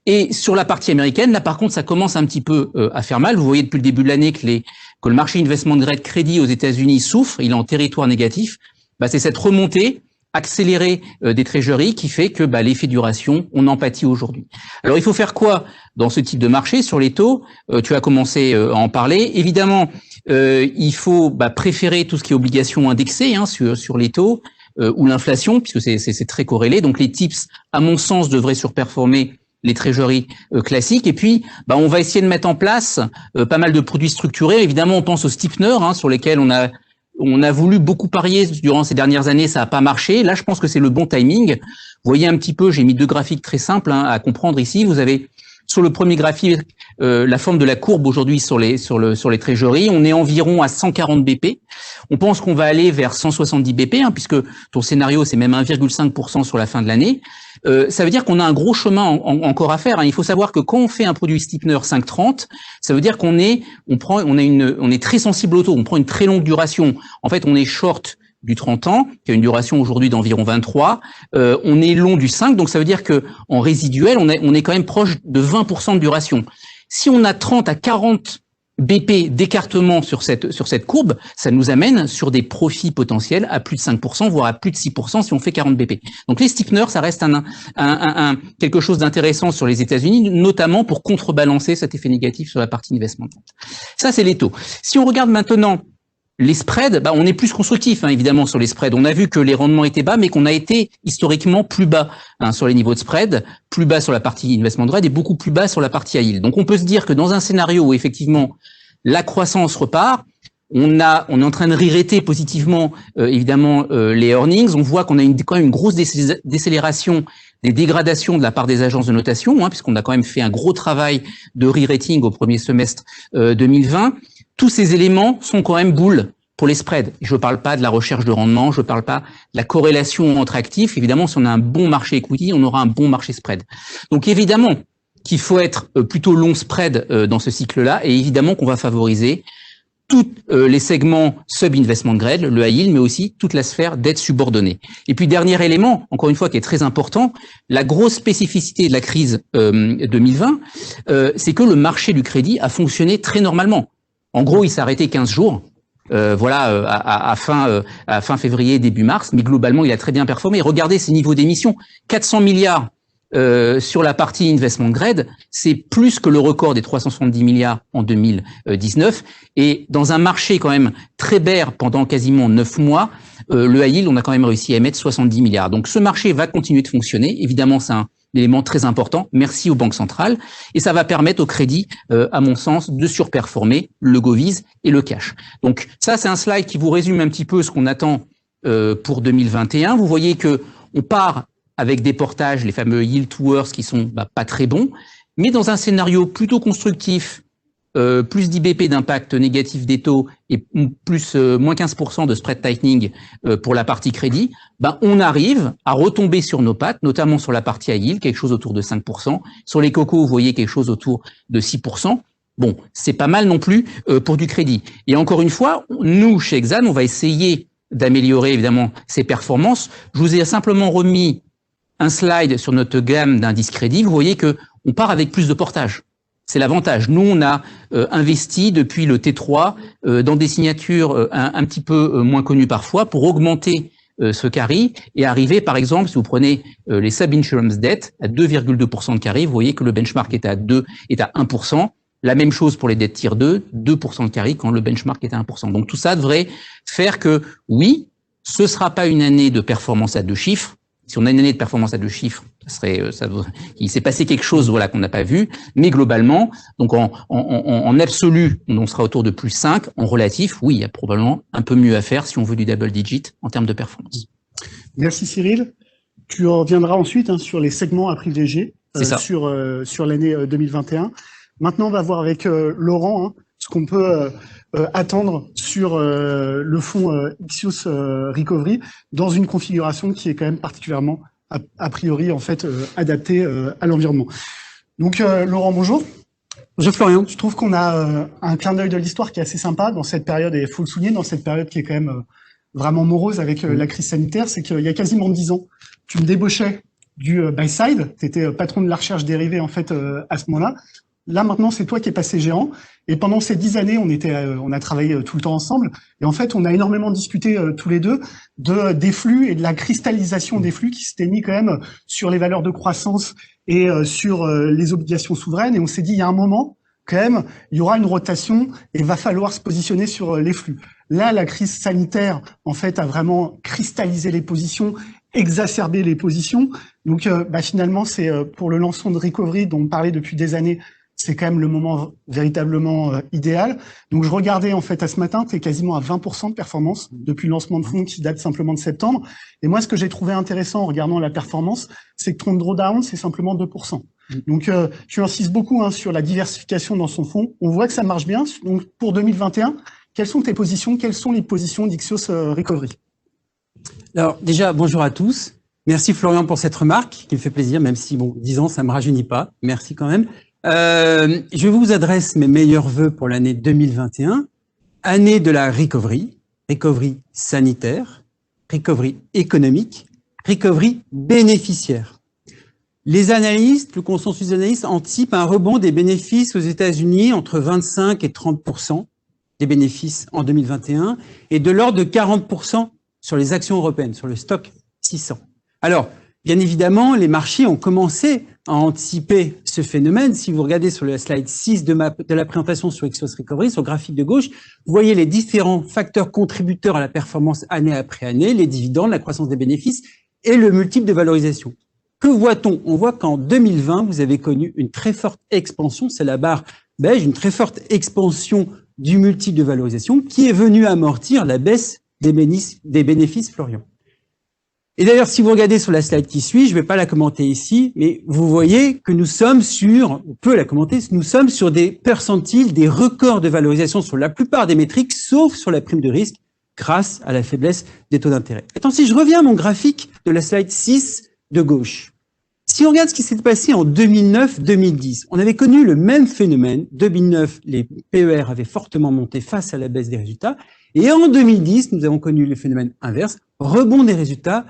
Et sur la partie américaine, là par contre ça commence un petit peu à faire mal, vous voyez depuis le début de l'année que le marché investment grade crédit aux États-Unis souffre, il est en territoire négatif, c'est cette remontée accéléré des trésoreries qui fait que l'effet duration, on en pâtit aujourd'hui. Alors il faut faire quoi dans ce type de marché sur les taux? Tu as commencé à en parler. Évidemment, il faut préférer tout ce qui est obligations indexées sur les taux ou l'inflation, puisque c'est très corrélé. Donc les tips, à mon sens, devraient surperformer les trésoreries classiques. Et puis, on va essayer de mettre en place pas mal de produits structurés. Évidemment, on pense aux steepeners sur lesquels on a voulu beaucoup parier durant ces dernières années, ça n'a pas marché. Là, je pense que c'est le bon timing. Vous voyez un petit peu, j'ai mis 2 graphiques très simples à comprendre ici. Vous avez sur le premier graphique la forme de la courbe aujourd'hui sur les trésoreries. On est environ à 140 BP. On pense qu'on va aller vers 170 BP, puisque ton scénario c'est même 1,5% sur la fin de l'année. Ça veut dire qu'on a un gros chemin encore à faire. Il faut savoir que quand on fait un produit steepener 5,30, ça veut dire on est très sensible au taux. On prend une très longue duration. En fait, on est short du 30 ans, qui a une duration aujourd'hui d'environ 23. On est long du 5, donc ça veut dire que en résiduel, on est quand même proche de 20% de duration. Si on a 30 à 40 BP d'écartement sur cette courbe, ça nous amène sur des profits potentiels à plus de 5%, voire à plus de 6% si on fait 40 BP. Donc les steepeners, ça reste quelque chose d'intéressant sur les États-Unis, notamment pour contrebalancer cet effet négatif sur la partie investment. Ça, c'est les taux. Si on regarde maintenant les spreads, on est plus constructif, évidemment, sur les spreads. On a vu que les rendements étaient bas, mais qu'on a été historiquement plus bas sur les niveaux de spread, plus bas sur la partie investment grade et beaucoup plus bas sur la partie high yield. Donc, on peut se dire que dans un scénario où effectivement la croissance repart, on est en train de re-rater positivement, évidemment, les earnings. On voit qu'on a quand même une grosse décélération des dégradations de la part des agences de notation, puisqu'on a quand même fait un gros travail de re-rating au premier semestre 2020. Tous ces éléments sont quand même boules pour les spreads. Je ne parle pas de la recherche de rendement, je ne parle pas de la corrélation entre actifs. Évidemment, si on a un bon marché equity, on aura un bon marché spread. Donc évidemment qu'il faut être plutôt long spread dans ce cycle-là, et évidemment qu'on va favoriser tous les segments sub-investment grade, le high yield, mais aussi toute la sphère dette subordonnée. Et puis dernier élément, encore une fois, qui est très important, la grosse spécificité de la crise 2020, c'est que le marché du crédit a fonctionné très normalement. En gros, il s'est arrêté 15 jours, à fin février, début mars, mais globalement, il a très bien performé. Regardez ces niveaux d'émissions, 400 milliards sur la partie investment grade, c'est plus que le record des 370 milliards en 2019. Et dans un marché quand même très bear pendant quasiment 9 mois, le high yield, on a quand même réussi à émettre 70 milliards. Donc ce marché va continuer de fonctionner. Évidemment, c'est un élément très important. Merci aux banques centrales. Et ça va permettre au crédit, à mon sens, de surperformer le Govies et le cash. Donc ça, c'est un slide qui vous résume un petit peu ce qu'on attend pour 2021. Vous voyez que on part avec des portages, les fameux yield to worst qui sont pas très bons, mais dans un scénario plutôt constructif, plus d'IBP d'impact négatif des taux et plus moins 15% de spread tightening pour la partie crédit, on arrive à retomber sur nos pattes, notamment sur la partie high yield, quelque chose autour de 5%. Sur les cocos, vous voyez quelque chose autour de 6%. Bon, c'est pas mal non plus pour du crédit. Et encore une fois, nous, chez Exane, on va essayer d'améliorer évidemment ses performances. Je vous ai simplement remis un slide sur notre gamme d'indices crédit. Vous voyez que on part avec plus de portage. C'est l'avantage. Nous, on a investi depuis le T3 dans des signatures un petit peu moins connues parfois pour augmenter ce carry et arriver, par exemple, si vous prenez les sub-insurance debt à 2,2% de carry, vous voyez que le benchmark est à 1%. La même chose pour les dettes tier 2, 2% de carry quand le benchmark est à 1%. Donc tout ça devrait faire que, oui, ce sera pas une année de performance à 2 chiffres. Si on a une année de performance à 2 chiffres, il s'est passé quelque chose, voilà, qu'on n'a pas vu. Mais globalement, donc en absolu, on sera autour de plus 5. En relatif, oui, il y a probablement un peu mieux à faire si on veut du double digit en termes de performance. Merci Cyril. Tu reviendras ensuite sur les segments à privilégier sur l'année 2021. Maintenant, on va voir avec Laurent ce qu'on peut attendre sur le fonds Ixios Recovery dans une configuration qui est quand même particulièrement a priori en fait adaptée à l'environnement. Donc Laurent, bonjour. Bonjour Florian. Je trouve qu'on a un clin d'œil de l'histoire qui est assez sympa dans cette période, et il faut le souligner, dans cette période qui est quand même vraiment morose avec la crise sanitaire. C'est qu'il y a quasiment 10 ans, tu me débauchais du buy side, tu étais patron de la recherche dérivée en fait à ce moment-là. Là, maintenant, c'est toi qui es passé géant. Et pendant ces 10 années, on a travaillé tout le temps ensemble. Et en fait, on a énormément discuté tous les deux des flux et de la cristallisation des flux qui s'étaient mis quand même sur les valeurs de croissance et sur les obligations souveraines. Et on s'est dit, il y a un moment, quand même, il y aura une rotation et il va falloir se positionner sur les flux. Là, la crise sanitaire, en fait, a vraiment cristallisé les positions, exacerbé les positions. Donc, finalement, c'est pour le lancement de Recovery dont on parlait depuis des années, c'est quand même le moment véritablement idéal. Donc, je regardais en fait à ce matin, tu es quasiment à 20% de performance depuis le lancement de fonds qui date simplement de septembre. Et moi, ce que j'ai trouvé intéressant en regardant la performance, c'est que ton drawdown, c'est simplement 2%. Donc, tu insistes beaucoup sur la diversification dans son fonds. On voit que ça marche bien. Donc, pour 2021, quelles sont tes positions? Quelles sont les positions d'Ixios Recovery? Alors, déjà, bonjour à tous. Merci Florian pour cette remarque qui me fait plaisir, même si, bon, 10 ans, ça me rajeunit pas. Merci quand même. Je vous adresse mes meilleurs vœux pour l'année 2021, année de la recovery, recovery sanitaire, recovery économique, recovery bénéficiaire. Les analystes, le consensus des analystes anticipe un rebond des bénéfices aux États-Unis entre 25 et 30% des bénéfices en 2021 et de l'ordre de 40% sur les actions européennes, sur le stock 600. Alors, bien évidemment, les marchés ont commencé à anticiper ce phénomène. Si vous regardez sur le slide 6 de la présentation sur Ixios Recovery, sur le graphique de gauche, vous voyez les différents facteurs contributeurs à la performance année après année, les dividendes, la croissance des bénéfices et le multiple de valorisation. Que voit-on? On voit qu'en 2020, vous avez connu une très forte expansion, c'est la barre beige, une très forte expansion du multiple de valorisation qui est venue amortir la baisse des bénéfices Florian. Et d'ailleurs, si vous regardez sur la slide qui suit, je ne vais pas la commenter ici, mais vous voyez que nous sommes sur, on peut la commenter, nous sommes sur des percentiles, des records de valorisation sur la plupart des métriques, sauf sur la prime de risque, grâce à la faiblesse des taux d'intérêt. Attends, si je reviens à mon graphique de la slide 6 de gauche, si on regarde ce qui s'est passé en 2009-2010, on avait connu le même phénomène. 2009, les PER avaient fortement monté face à la baisse des résultats. Et en 2010, nous avons connu le phénomène inverse, rebond des résultats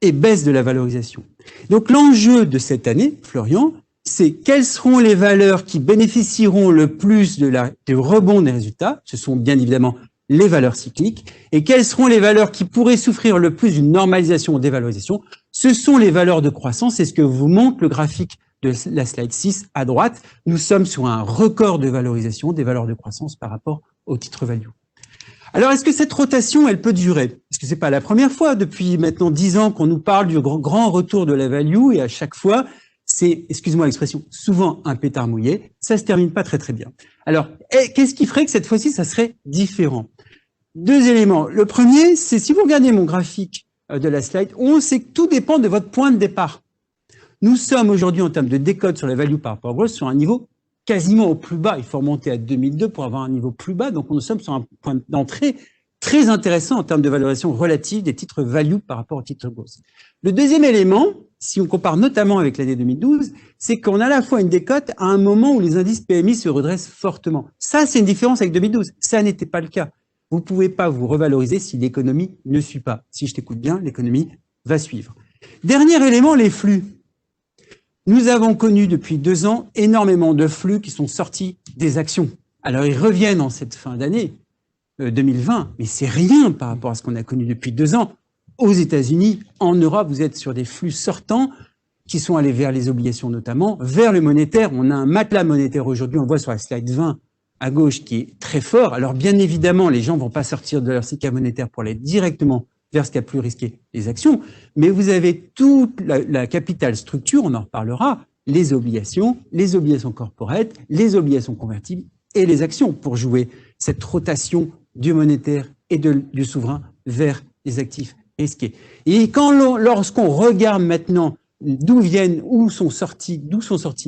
et baisse de la valorisation. Donc l'enjeu de cette année, Florian, c'est quelles seront les valeurs qui bénéficieront le plus du rebond des résultats. Ce sont bien évidemment les valeurs cycliques. Et quelles seront les valeurs qui pourraient souffrir le plus d'une normalisation ou dévalorisation? Ce sont les valeurs de croissance. C'est ce que vous montre le graphique de la slide 6 à droite. Nous sommes sur un record de valorisation des valeurs de croissance par rapport au titre value. Alors, est-ce que cette rotation, elle peut durer? Parce que c'est pas la première fois depuis maintenant 10 ans qu'on nous parle du grand retour de la value et à chaque fois, c'est, excuse-moi l'expression, souvent un pétard mouillé. Ça se termine pas très très bien. Alors, qu'est-ce qui ferait que cette fois-ci, ça serait différent? Deux éléments. Le premier, c'est si vous regardez mon graphique de la slide, on sait que tout dépend de votre point de départ. Nous sommes aujourd'hui en termes de décode sur la value par rapport au growth sur un niveau quasiment au plus bas. Il faut remonter à 2002 pour avoir un niveau plus bas. Donc, nous sommes sur un point d'entrée très intéressant en termes de valorisation relative des titres value par rapport aux titres growth. Le deuxième élément, si on compare notamment avec l'année 2012, c'est qu'on a à la fois une décote à un moment où les indices PMI se redressent fortement. Ça, c'est une différence avec 2012. Ça n'était pas le cas. Vous ne pouvez pas vous revaloriser si l'économie ne suit pas. Si je t'écoute bien, l'économie va suivre. Dernier élément, les flux. Nous avons connu depuis 2 ans énormément de flux qui sont sortis des actions. Alors, ils reviennent en cette fin d'année 2020, mais c'est rien par rapport à ce qu'on a connu depuis 2 ans. Aux États-Unis, en Europe, vous êtes sur des flux sortants qui sont allés vers les obligations notamment, vers le monétaire. On a un matelas monétaire aujourd'hui, on voit sur la slide 20 à gauche qui est très fort. Alors bien évidemment, les gens vont pas sortir de leur SICA monétaire pour aller directement vers ce qui a plus risqué, les actions, mais vous avez toute la capital structure, on en reparlera, les obligations corporate, les obligations convertibles et les actions pour jouer cette rotation du monétaire et du souverain vers les actifs risqués. Et lorsqu'on regarde maintenant d'où sont sortis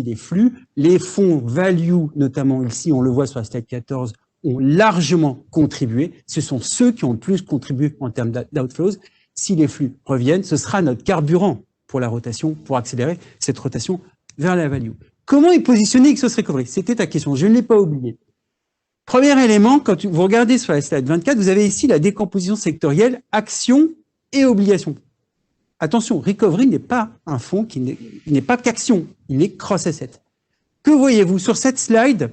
les flux, les fonds value, notamment ici, on le voit sur la slide 14, ont largement contribué. Ce sont ceux qui ont le plus contribué en termes d'outflows. Si les flux reviennent, ce sera notre carburant pour la rotation, pour accélérer cette rotation vers la value. Comment est positionné Ixos Recovery? C'était ta question, je ne l'ai pas oublié. Premier élément, quand vous regardez sur la slide 24, vous avez ici la décomposition sectorielle, actions et obligations. Attention, Recovery n'est pas un fonds qui n'est pas qu'action, il est cross-asset. Que voyez-vous sur cette slide?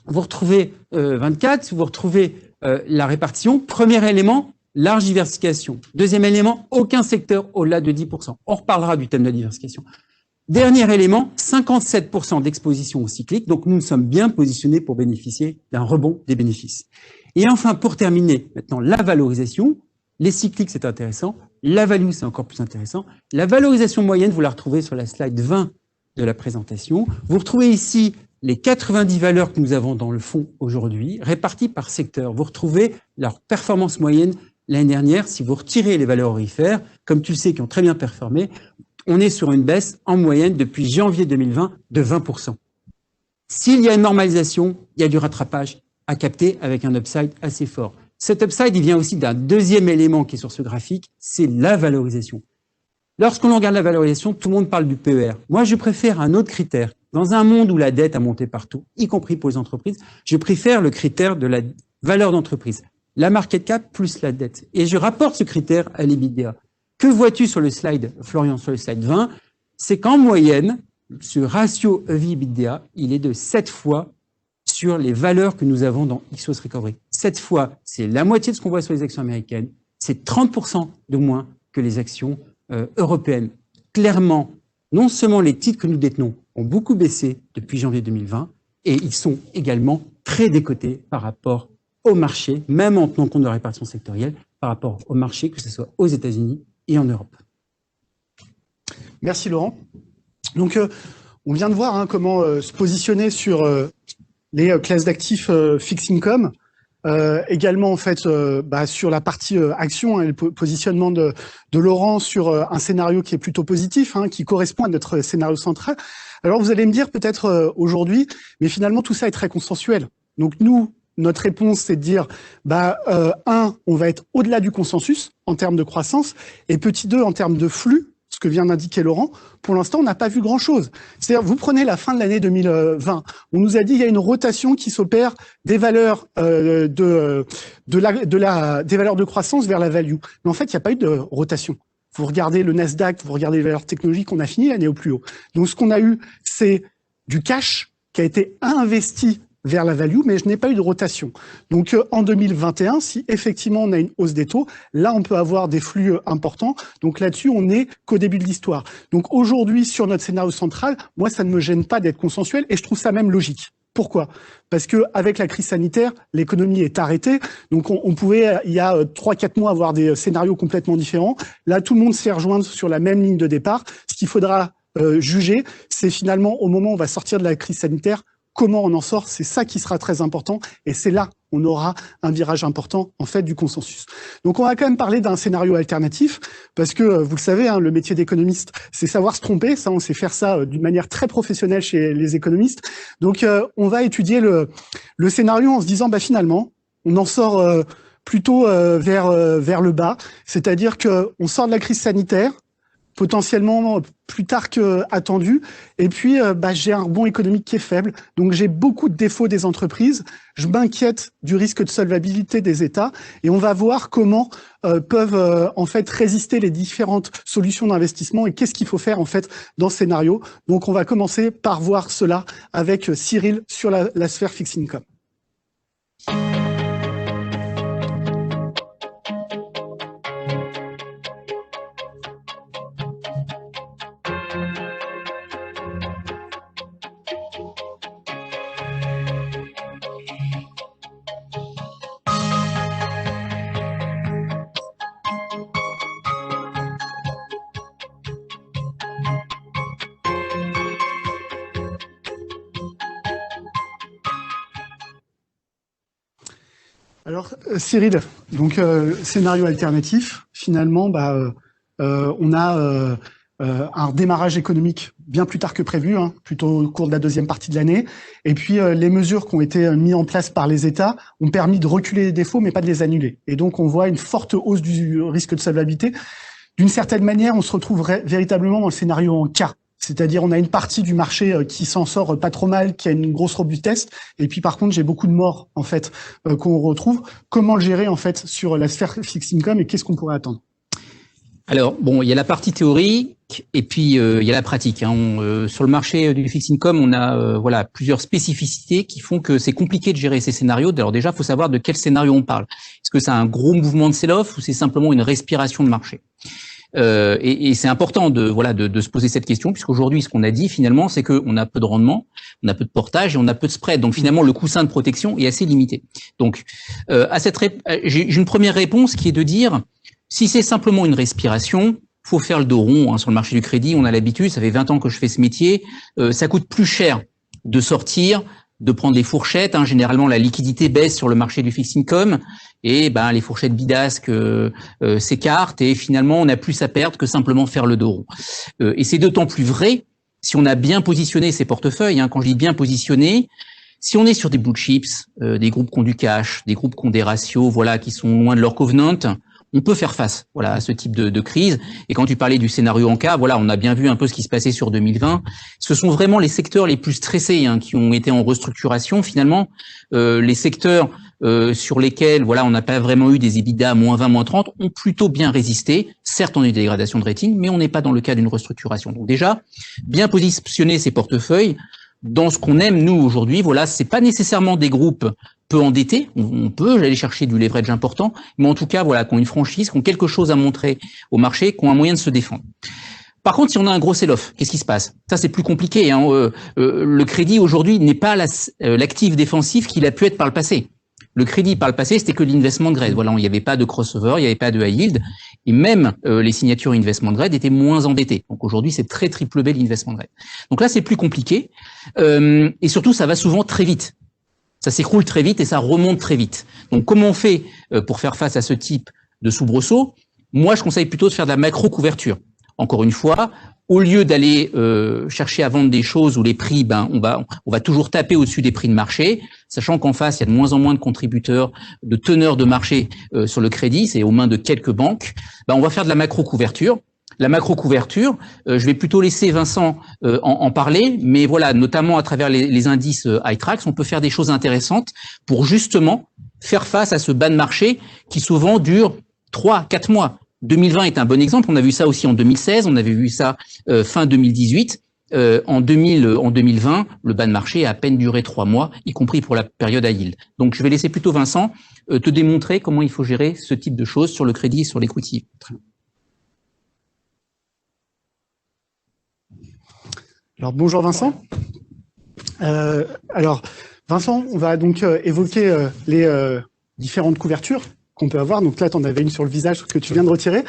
Vous retrouvez 24, vous retrouvez la répartition. Premier élément, large diversification. Deuxième élément, aucun secteur au-delà de 10%. On reparlera du thème de la diversification. Dernier élément, 57% d'exposition au cyclique. Donc, nous sommes bien positionnés pour bénéficier d'un rebond des bénéfices. Et enfin, pour terminer, maintenant, la valorisation. Les cycliques, c'est intéressant. La value, c'est encore plus intéressant. La valorisation moyenne, vous la retrouvez sur la slide 20 de la présentation. Vous retrouvez ici les 90 valeurs que nous avons dans le fonds aujourd'hui, réparties par secteur. Vous retrouvez leur performance moyenne l'année dernière. Si vous retirez les valeurs aurifères, comme tu le sais, qui ont très bien performé, on est sur une baisse en moyenne depuis janvier 2020 de 20%. S'il y a une normalisation, il y a du rattrapage à capter avec un upside assez fort. Cet upside, il vient aussi d'un deuxième élément qui est sur ce graphique, c'est la valorisation. Lorsqu'on regarde la valorisation, tout le monde parle du PER. Moi, je préfère un autre critère. Dans un monde où la dette a monté partout, y compris pour les entreprises, je préfère le critère de la valeur d'entreprise. La market cap plus la dette. Et je rapporte ce critère à l'EBITDA. Que vois-tu sur le slide, Florian, sur le slide 20? C'est qu'en moyenne, ce ratio EV/EBITDA, il est de 7 fois sur les valeurs que nous avons dans Ixos Recovery. 7 fois, c'est la moitié de ce qu'on voit sur les actions américaines. C'est 30% de moins que les actions européennes. Clairement, non seulement les titres que nous détenons ont beaucoup baissé depuis janvier 2020, et ils sont également très décotés par rapport au marché, même en tenant compte de la répartition sectorielle, par rapport au marché, que ce soit aux États-Unis et en Europe. Merci Laurent. Donc, on vient de voir comment se positionner sur les classes d'actifs fixed income. Également en fait sur la partie action, et le positionnement de Laurent sur un scénario qui est plutôt positif, qui correspond à notre scénario central. Alors vous allez me dire peut-être aujourd'hui, mais finalement tout ça est très consensuel. Donc nous, notre réponse c'est de dire on va être au-delà du consensus en termes de croissance, et petit 2 en termes de flux. Ce que vient d'indiquer Laurent, pour l'instant, on n'a pas vu grand-chose. C'est-à-dire, vous prenez la fin de l'année 2020, on nous a dit il y a une rotation qui s'opère des valeurs des valeurs de croissance vers la value. Mais en fait, il n'y a pas eu de rotation. Vous regardez le Nasdaq, vous regardez les valeurs technologiques, on a fini l'année au plus haut. Donc, ce qu'on a eu, c'est du cash qui a été investi vers la value, mais je n'ai pas eu de rotation. Donc, en 2021, si effectivement on a une hausse des taux, là, on peut avoir des flux importants. Donc là-dessus, on n'est qu'au début de l'histoire. Donc aujourd'hui, sur notre scénario central, moi, ça ne me gêne pas d'être consensuel et je trouve ça même logique. Pourquoi? Parce que avec la crise sanitaire, l'économie est arrêtée. Donc on pouvait, il y a 3-4 mois, avoir des scénarios complètement différents. Là, tout le monde s'est rejoint sur la même ligne de départ. Ce qu'il faudra juger, c'est finalement au moment où on va sortir de la crise sanitaire, comment on en sort, c'est ça qui sera très important, et c'est là on aura un virage important en fait du consensus. Donc on va quand même parler d'un scénario alternatif, parce que vous le savez, le métier d'économiste, c'est savoir se tromper, ça on sait faire ça d'une manière très professionnelle chez les économistes. Donc on va étudier le scénario en se disant finalement on en sort plutôt vers le bas, c'est-à-dire que on sort de la crise sanitaire, potentiellement plus tard que attendu. Et puis, j'ai un rebond économique qui est faible. Donc, j'ai beaucoup de défauts des entreprises. Je m'inquiète du risque de solvabilité des États. Et on va voir comment peuvent en fait résister les différentes solutions d'investissement et qu'est-ce qu'il faut faire en fait dans ce scénario. Donc, on va commencer par voir cela avec Cyril sur la sphère fixed income. Alors, Cyril, donc scénario alternatif, finalement, on a un démarrage économique bien plus tard que prévu, plutôt au cours de la deuxième partie de l'année. Et puis, les mesures qui ont été mises en place par les États ont permis de reculer les défauts, mais pas de les annuler. Et donc, on voit une forte hausse du risque de solvabilité. D'une certaine manière, on se retrouve véritablement dans le scénario en K. C'est-à-dire, on a une partie du marché qui s'en sort pas trop mal, qui a une grosse robustesse. Et puis, par contre, j'ai beaucoup de morts, en fait, qu'on retrouve. Comment le gérer, en fait, sur la sphère fixed income et qu'est-ce qu'on pourrait attendre? Alors, bon, il y a la partie théorique et puis il y a la pratique. Sur le marché du fixed income, on a plusieurs spécificités qui font que c'est compliqué de gérer ces scénarios. Alors déjà, il faut savoir de quel scénario on parle. Est-ce que c'est un gros mouvement de sell-off ou c'est simplement une respiration de marché? Et c'est important de se poser cette question, puisqu'aujourd'hui, ce qu'on a dit finalement, c'est qu'on a peu de rendement, on a peu de portage et on a peu de spread. Donc finalement, le coussin de protection est assez limité. Donc, j'ai une première réponse qui est de dire, si c'est simplement une respiration, faut faire le dos rond sur le marché du crédit. On a l'habitude, ça fait 20 ans que je fais ce métier. Ça coûte plus cher de sortir, de prendre les fourchettes. Généralement, la liquidité baisse sur le marché du fixed income et les fourchettes bidasques s'écartent et finalement, on a plus à perdre que simplement faire le dos rond. Et c'est d'autant plus vrai si on a bien positionné ses portefeuilles. Quand je dis bien positionné, si on est sur des blue chips, des groupes qui ont du cash, des groupes qui ont des ratios qui sont loin de leur covenant, on peut faire face à ce type de crise. Et quand tu parlais du scénario en cas, on a bien vu un peu ce qui se passait sur 2020. Ce sont vraiment les secteurs les plus stressés qui ont été en restructuration. Finalement, les secteurs sur lesquels on n'a pas vraiment eu des EBITDA -20, -30 ont plutôt bien résisté. Certes, on a eu des dégradations de rating, mais on n'est pas dans le cas d'une restructuration. Donc déjà, bien positionner ses portefeuilles dans ce qu'on aime, nous, aujourd'hui. C'est pas nécessairement des groupes peu endettés. On peut aller chercher du leverage important, mais en tout cas, qui ont une franchise, qui ont quelque chose à montrer au marché, qui ont un moyen de se défendre. Par contre, si on a un gros sell-off, qu'est-ce qui se passe? Ça, c'est plus compliqué. Le crédit, aujourd'hui, n'est pas l'actif défensif qu'il a pu être par le passé. Le crédit, par le passé, c'était que l'investment grade. Il n'y avait pas de crossover, il n'y avait pas de high yield. Et même les signatures investment grade étaient moins endettées. Donc aujourd'hui, c'est très triple B l'investment grade. Donc là, c'est plus compliqué. Et surtout, ça va souvent très vite. Ça s'écroule très vite et ça remonte très vite. Donc comment on fait pour faire face à ce type de soubresaut? Moi, je conseille plutôt de faire de la macro-couverture. Encore une fois, au lieu d'aller chercher à vendre des choses où les prix, on va toujours taper au-dessus des prix de marché, sachant qu'en face, il y a de moins en moins de contributeurs, de teneurs de marché sur le crédit, c'est aux mains de quelques banques. On va faire de la macro-couverture. La macro-couverture, je vais plutôt laisser Vincent en parler, mais notamment à travers les indices iTraxx, on peut faire des choses intéressantes pour justement faire face à ce bas de marché qui souvent dure 3-4 mois. 2020 est un bon exemple, on a vu ça aussi en 2016, on avait vu ça fin 2018. En 2020, le bas de marché a à peine duré 3 mois, y compris pour la période à yield. Donc je vais laisser plutôt Vincent te démontrer comment il faut gérer ce type de choses sur le crédit et sur l'equity. Alors bonjour Vincent. Vincent, on va donc évoquer les différentes couvertures qu'on peut avoir. Donc là, tu en avais une sur le visage que tu viens de retirer.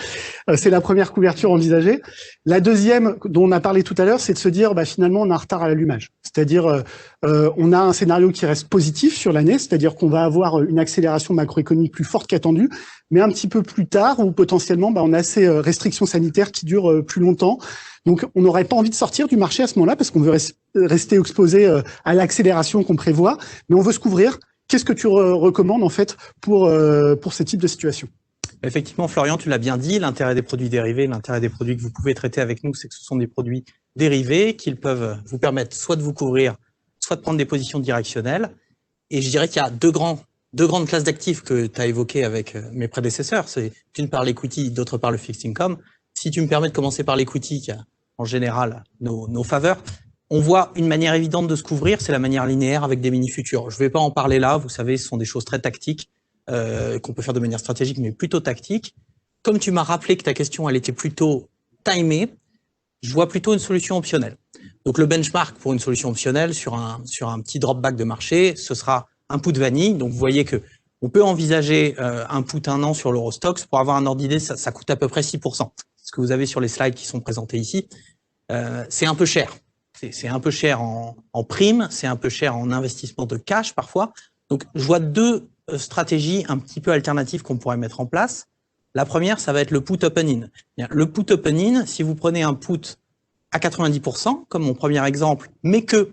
C'est la première couverture envisagée. La deuxième, dont on a parlé tout à l'heure, c'est de se dire finalement on a un retard à l'allumage. C'est-à-dire on a un scénario qui reste positif sur l'année, c'est-à-dire qu'on va avoir une accélération macroéconomique plus forte qu'attendue, mais un petit peu plus tard où potentiellement on a ces restrictions sanitaires qui durent plus longtemps. Donc, on n'aurait pas envie de sortir du marché à ce moment-là parce qu'on veut rester exposé à l'accélération qu'on prévoit, mais on veut se couvrir. Qu'est-ce que tu recommandes en fait pour ces types de situations? Effectivement, Florian, tu l'as bien dit, l'intérêt des produits dérivés, l'intérêt des produits que vous pouvez traiter avec nous, c'est que ce sont des produits dérivés qu'ils peuvent vous permettre soit de vous couvrir, soit de prendre des positions directionnelles. Et je dirais qu'il y a deux grandes classes d'actifs que tu as évoquées avec mes prédécesseurs. C'est d'une part l'equity, d'autre part le fixed income. Si tu me permets de commencer par l'equity, qui a en général nos faveurs, on voit une manière évidente de se couvrir, c'est la manière linéaire avec des mini-futurs. Je ne vais pas en parler là, vous savez, ce sont des choses très tactiques. Qu'on peut faire de manière stratégique, mais plutôt tactique. Comme tu m'as rappelé que ta question, elle était plutôt timée, je vois plutôt une solution optionnelle. Donc le benchmark pour une solution optionnelle sur un petit drop back de marché, ce sera un put vanille. Donc vous voyez que on peut envisager un put 1 an sur l'Eurostoxx. Pour avoir un ordre d'idée, ça coûte à peu près 6%. Ce que vous avez sur les slides qui sont présentés ici, c'est un peu cher. C'est un peu cher en prime, c'est un peu cher en investissement de cash parfois. Donc je vois deux stratégie un petit peu alternative qu'on pourrait mettre en place. La première, ça va être le put open-in. Le put open-in, si vous prenez un put à 90%, comme mon premier exemple, mais que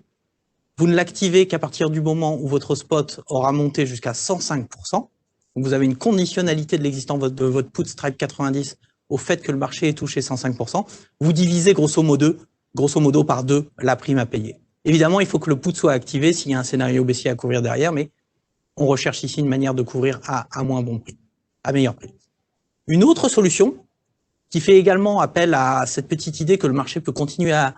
vous ne l'activez qu'à partir du moment où votre spot aura monté jusqu'à 105%, donc vous avez une conditionnalité de l'existence de votre put strike 90 au fait que le marché ait touché 105%, vous divisez grosso modo par 2 la prime à payer. Évidemment, il faut que le put soit activé s'il y a un scénario baissier à couvrir derrière, mais on recherche ici une manière de couvrir à moins bon prix, à meilleur prix. Une autre solution qui fait également appel à cette petite idée que le marché peut continuer à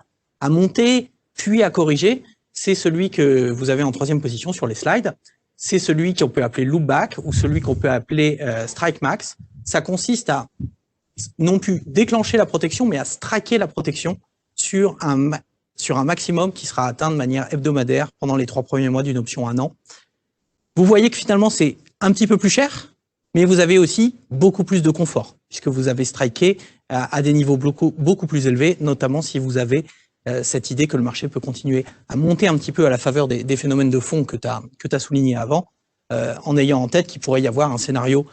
monter, puis à corriger, c'est celui que vous avez en troisième position sur les slides. C'est celui qu'on peut appeler loop back ou celui qu'on peut appeler strike max. Ça consiste à non plus déclencher la protection, mais à striker la protection sur un maximum qui sera atteint de manière hebdomadaire pendant les 3 premiers mois d'une option 1 an. Vous voyez que finalement, c'est un petit peu plus cher, mais vous avez aussi beaucoup plus de confort, puisque vous avez striké à des niveaux beaucoup plus élevés, notamment si vous avez cette idée que le marché peut continuer à monter un petit peu à la faveur des phénomènes de fond que tu as souligné avant, en ayant en tête qu'il pourrait y avoir un scénario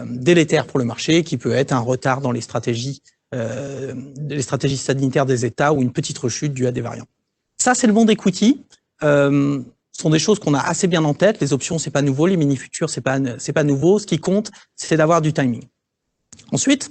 délétère pour le marché, qui peut être un retard dans les stratégies sanitaires des États ou une petite rechute due à des variants. Ça, c'est le monde equity. Ce sont des choses qu'on a assez bien en tête. Les options, c'est pas nouveau. Les mini-futurs, c'est pas nouveau. Ce qui compte, c'est d'avoir du timing. Ensuite,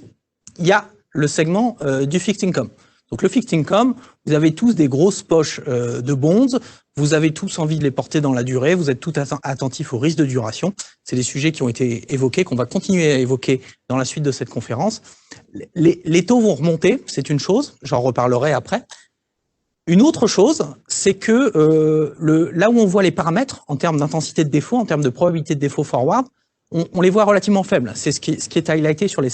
il y a le segment du fixed income. Donc le fixed income, vous avez tous des grosses poches de bonds. Vous avez tous envie de les porter dans la durée. Vous êtes tous attentifs au risque de duration. C'est des sujets qui ont été évoqués, qu'on va continuer à évoquer dans la suite de cette conférence. Les taux vont remonter, c'est une chose. J'en reparlerai après. Une autre chose, c'est que là où on voit les paramètres en termes d'intensité de défaut, en termes de probabilité de défaut forward, on les voit relativement faibles. C'est ce qui est highlighté sur les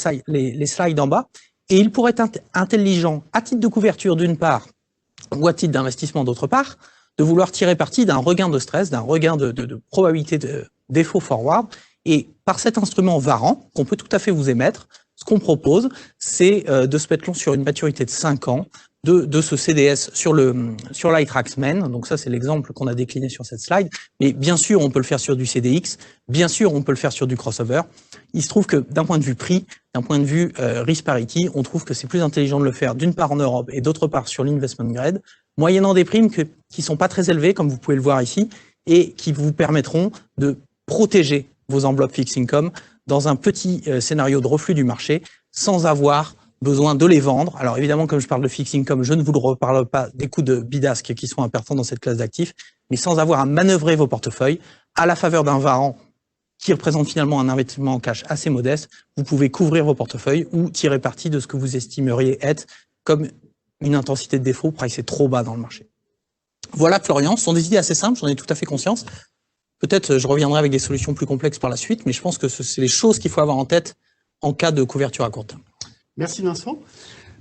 slides en bas. Et il pourrait être intelligent, à titre de couverture d'une part, ou à titre d'investissement d'autre part, de vouloir tirer parti d'un regain de stress, d'un regain de probabilité de défaut forward. Et par cet instrument Varant, qu'on peut tout à fait vous émettre, ce qu'on propose, c'est de se mettre long sur une maturité de 5 ans, de ce CDS sur l'iTraxMen. Donc ça, c'est l'exemple qu'on a décliné sur cette slide. Mais bien sûr, on peut le faire sur du CDX. Bien sûr, on peut le faire sur du crossover. Il se trouve que d'un point de vue prix, d'un point de vue risk parity, on trouve que c'est plus intelligent de le faire d'une part en Europe et d'autre part sur l'investment grade, moyennant des primes qui sont pas très élevées, comme vous pouvez le voir ici, et qui vous permettront de protéger vos enveloppes fixed income dans un petit scénario de reflux du marché, sans avoir besoin de les vendre. Alors évidemment, comme je parle de fixed income, je ne vous le reparle pas des coûts de bid-ask qui sont importants dans cette classe d'actifs, mais sans avoir à manœuvrer vos portefeuilles à la faveur d'un Varant qui représente finalement un investissement en cash assez modeste. Vous pouvez couvrir vos portefeuilles ou tirer parti de ce que vous estimeriez être comme une intensité de défaut pricée trop bas dans le marché. Voilà, Florian, ce sont des idées assez simples, j'en ai tout à fait conscience. Peut-être je reviendrai avec des solutions plus complexes par la suite, mais je pense que c'est les choses qu'il faut avoir en tête en cas de couverture à court terme. Merci Vincent.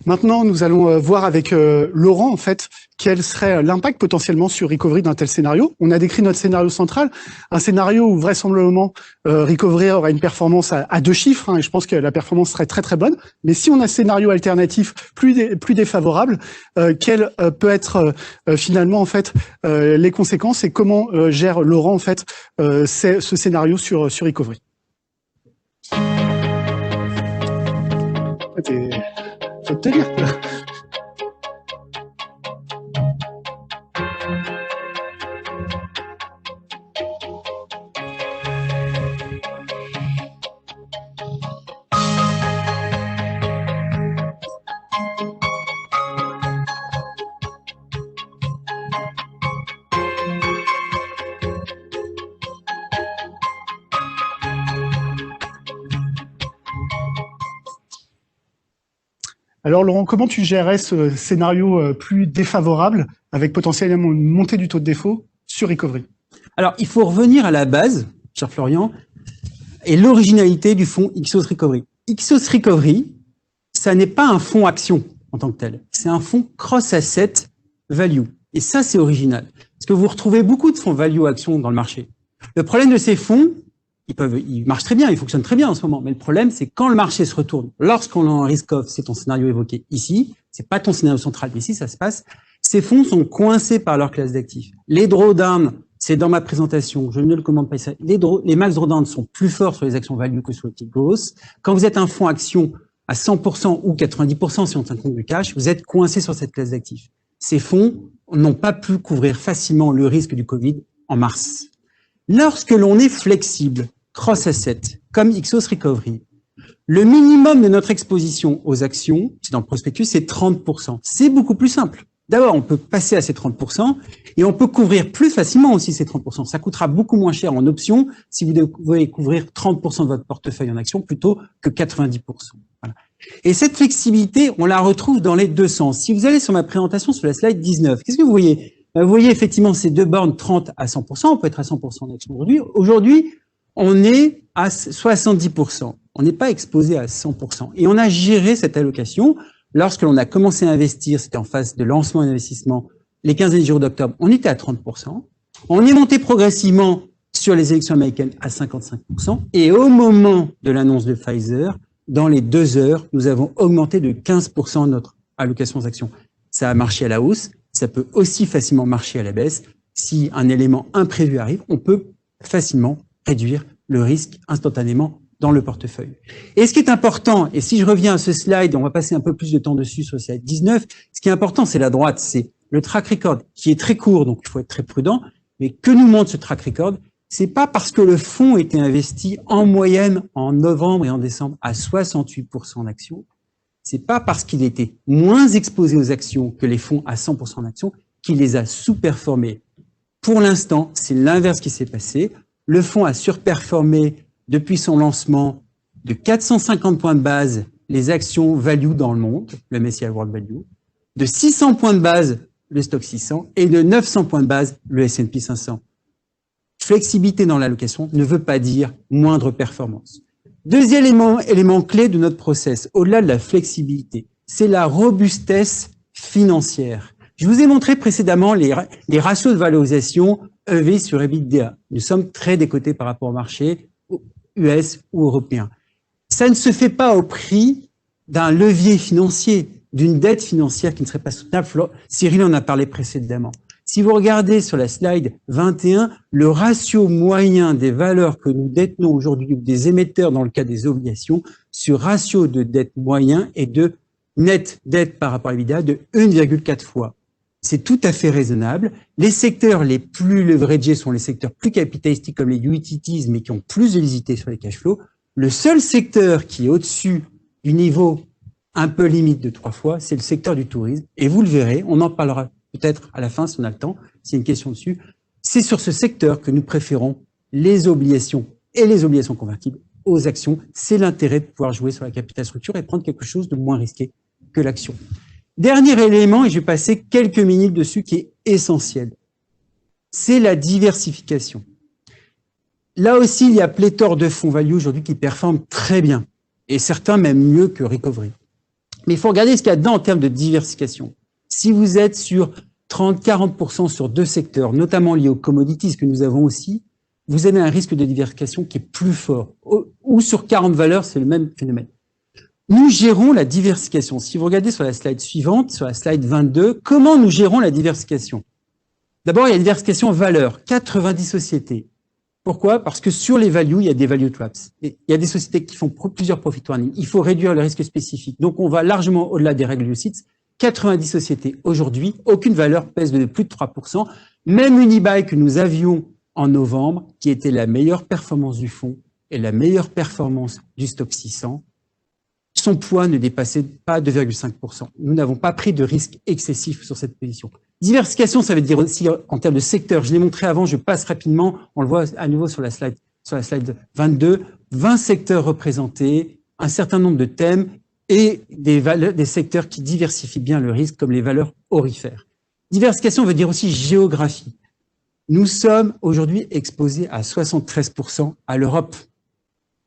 Maintenant, nous allons voir avec Laurent, en fait, quel serait l'impact potentiellement sur Recovery d'un tel scénario. On a décrit notre scénario central, un scénario où vraisemblablement Recovery aura une performance à 2 chiffres, et je pense que la performance serait très très bonne. Mais si on a un scénario alternatif plus défavorable, quelles peut être finalement en fait les conséquences et comment gère Laurent en fait ce scénario sur Recovery. Faut te tenir. Alors Laurent, comment tu gérerais ce scénario plus défavorable avec potentiellement une montée du taux de défaut sur Recovery? Alors, il faut revenir à la base, cher Florian, et l'originalité du fonds Ixos Recovery. Ixos Recovery, ça n'est pas un fonds action en tant que tel. C'est un fonds cross-asset value. Et ça, c'est original. Parce que vous retrouvez beaucoup de fonds value action dans le marché. Le problème de ces fonds, ils marchent très bien, ils fonctionnent très bien en ce moment. Mais le problème, c'est quand le marché se retourne, lorsqu'on est en risk-off, c'est ton scénario évoqué ici, c'est pas ton scénario central, mais ici, ça se passe. Ces fonds sont coincés par leur classe d'actifs. Les drawdowns, c'est dans ma présentation, je ne le commande pas. Les max drawdowns sont plus forts sur les actions value que sur les petites grosses. Quand vous êtes un fonds action à 100% ou 90% si on tient compte du cash, vous êtes coincé sur cette classe d'actifs. Ces fonds n'ont pas pu couvrir facilement le risque du Covid en mars. Lorsque l'on est flexible, cross-asset, comme Ixos Recovery, le minimum de notre exposition aux actions, c'est dans le prospectus, c'est 30%. C'est beaucoup plus simple. D'abord, on peut passer à ces 30% et on peut couvrir plus facilement aussi ces 30%. Ça coûtera beaucoup moins cher en options si vous devez couvrir 30% de votre portefeuille en actions plutôt que 90%. Voilà. Et cette flexibilité, on la retrouve dans les deux sens. Si vous allez sur ma présentation sur la slide 19, qu'est-ce que vous voyez? Vous voyez effectivement ces deux bornes 30 à 100%. On peut être à 100% en action aujourd'hui. Aujourd'hui, on est à 70%. On n'est pas exposé à 100%. Et on a géré cette allocation. Lorsque l'on a commencé à investir, c'était en phase de lancement d'investissement, les 15 jours d'octobre, on était à 30%. On est monté progressivement sur les élections américaines à 55%. Et au moment de l'annonce de Pfizer, dans les 2 heures, nous avons augmenté de 15% notre allocation aux actions. Ça a marché à la hausse. Ça peut aussi facilement marcher à la baisse. Si un élément imprévu arrive, on peut facilement réduire le risque instantanément dans le portefeuille. Et ce qui est important, et si je reviens à ce slide, on va passer un peu plus de temps dessus sur le slide 19, ce qui est important, c'est la droite, c'est le track record, qui est très court, donc il faut être très prudent, mais que nous montre ce track record? C'est pas parce que le fonds était investi en moyenne en novembre et en décembre à 68% en actions, c'est pas parce qu'il était moins exposé aux actions que les fonds à 100% en actions qu'il les a sous-performés. Pour l'instant, c'est l'inverse qui s'est passé. Le fonds a surperformé depuis son lancement de 450 points de base les actions value dans le monde, le MSCI World Value, de 600 points de base le stock 600 et de 900 points de base le S&P 500. Flexibilité dans l'allocation ne veut pas dire moindre performance. Deuxième élément clé de notre process, au-delà de la flexibilité, c'est la robustesse financière. Je vous ai montré précédemment les ratios de valorisation EV sur EBITDA. Nous sommes très décotés par rapport au marché US ou européen. Ça ne se fait pas au prix d'un levier financier, d'une dette financière qui ne serait pas soutenable. Cyril en a parlé précédemment. Si vous regardez sur la slide 21, le ratio moyen des valeurs que nous détenons aujourd'hui ou des émetteurs dans le cas des obligations, ce ratio de dette moyen est de net dette par rapport à EBITDA de 1,4 fois. C'est tout à fait raisonnable. Les secteurs les plus leveragés sont les secteurs plus capitalistiques comme les utilities, mais qui ont plus de visibilité sur les cash flows. Le seul secteur qui est au-dessus du niveau un peu limite de 3 fois, c'est le secteur du tourisme. Et vous le verrez, on en parlera peut-être à la fin si on a le temps, s'il y a une question dessus. C'est sur ce secteur que nous préférons les obligations et les obligations convertibles aux actions. C'est l'intérêt de pouvoir jouer sur la capital structure et prendre quelque chose de moins risqué que l'action. Dernier élément, et je vais passer quelques minutes dessus, qui est essentiel. C'est la diversification. Là aussi, il y a pléthore de fonds value aujourd'hui qui performent très bien. Et certains même mieux que Recovery. Mais il faut regarder ce qu'il y a dedans en termes de diversification. Si vous êtes sur 30-40% sur 2 secteurs, notamment liés aux commodities que nous avons aussi, vous avez un risque de diversification qui est plus fort. Ou sur 40 valeurs, c'est le même phénomène. Nous gérons la diversification. Si vous regardez sur la slide suivante, sur la slide 22, comment nous gérons la diversification? D'abord, il y a une diversification valeur, 90 sociétés. Pourquoi? Parce que sur les values, il y a des value traps. Et il y a des sociétés qui font plusieurs profit warnings. Il faut réduire le risque spécifique. Donc, on va largement au-delà des règles UCITS. 90 sociétés aujourd'hui, aucune valeur pèse de plus de 3%. Même Unibail que nous avions en novembre, qui était la meilleure performance du fonds et la meilleure performance du stock 600, son poids ne dépassait pas 2,5%. Nous n'avons pas pris de risque excessif sur cette position. Diversification, ça veut dire aussi en termes de secteur. Je l'ai montré avant, je passe rapidement. On le voit à nouveau sur la slide 22. 20 secteurs représentés, un certain nombre de thèmes et des secteurs qui diversifient bien le risque, comme les valeurs aurifères. Diversification veut dire aussi géographie. Nous sommes aujourd'hui exposés à 73% à l'Europe.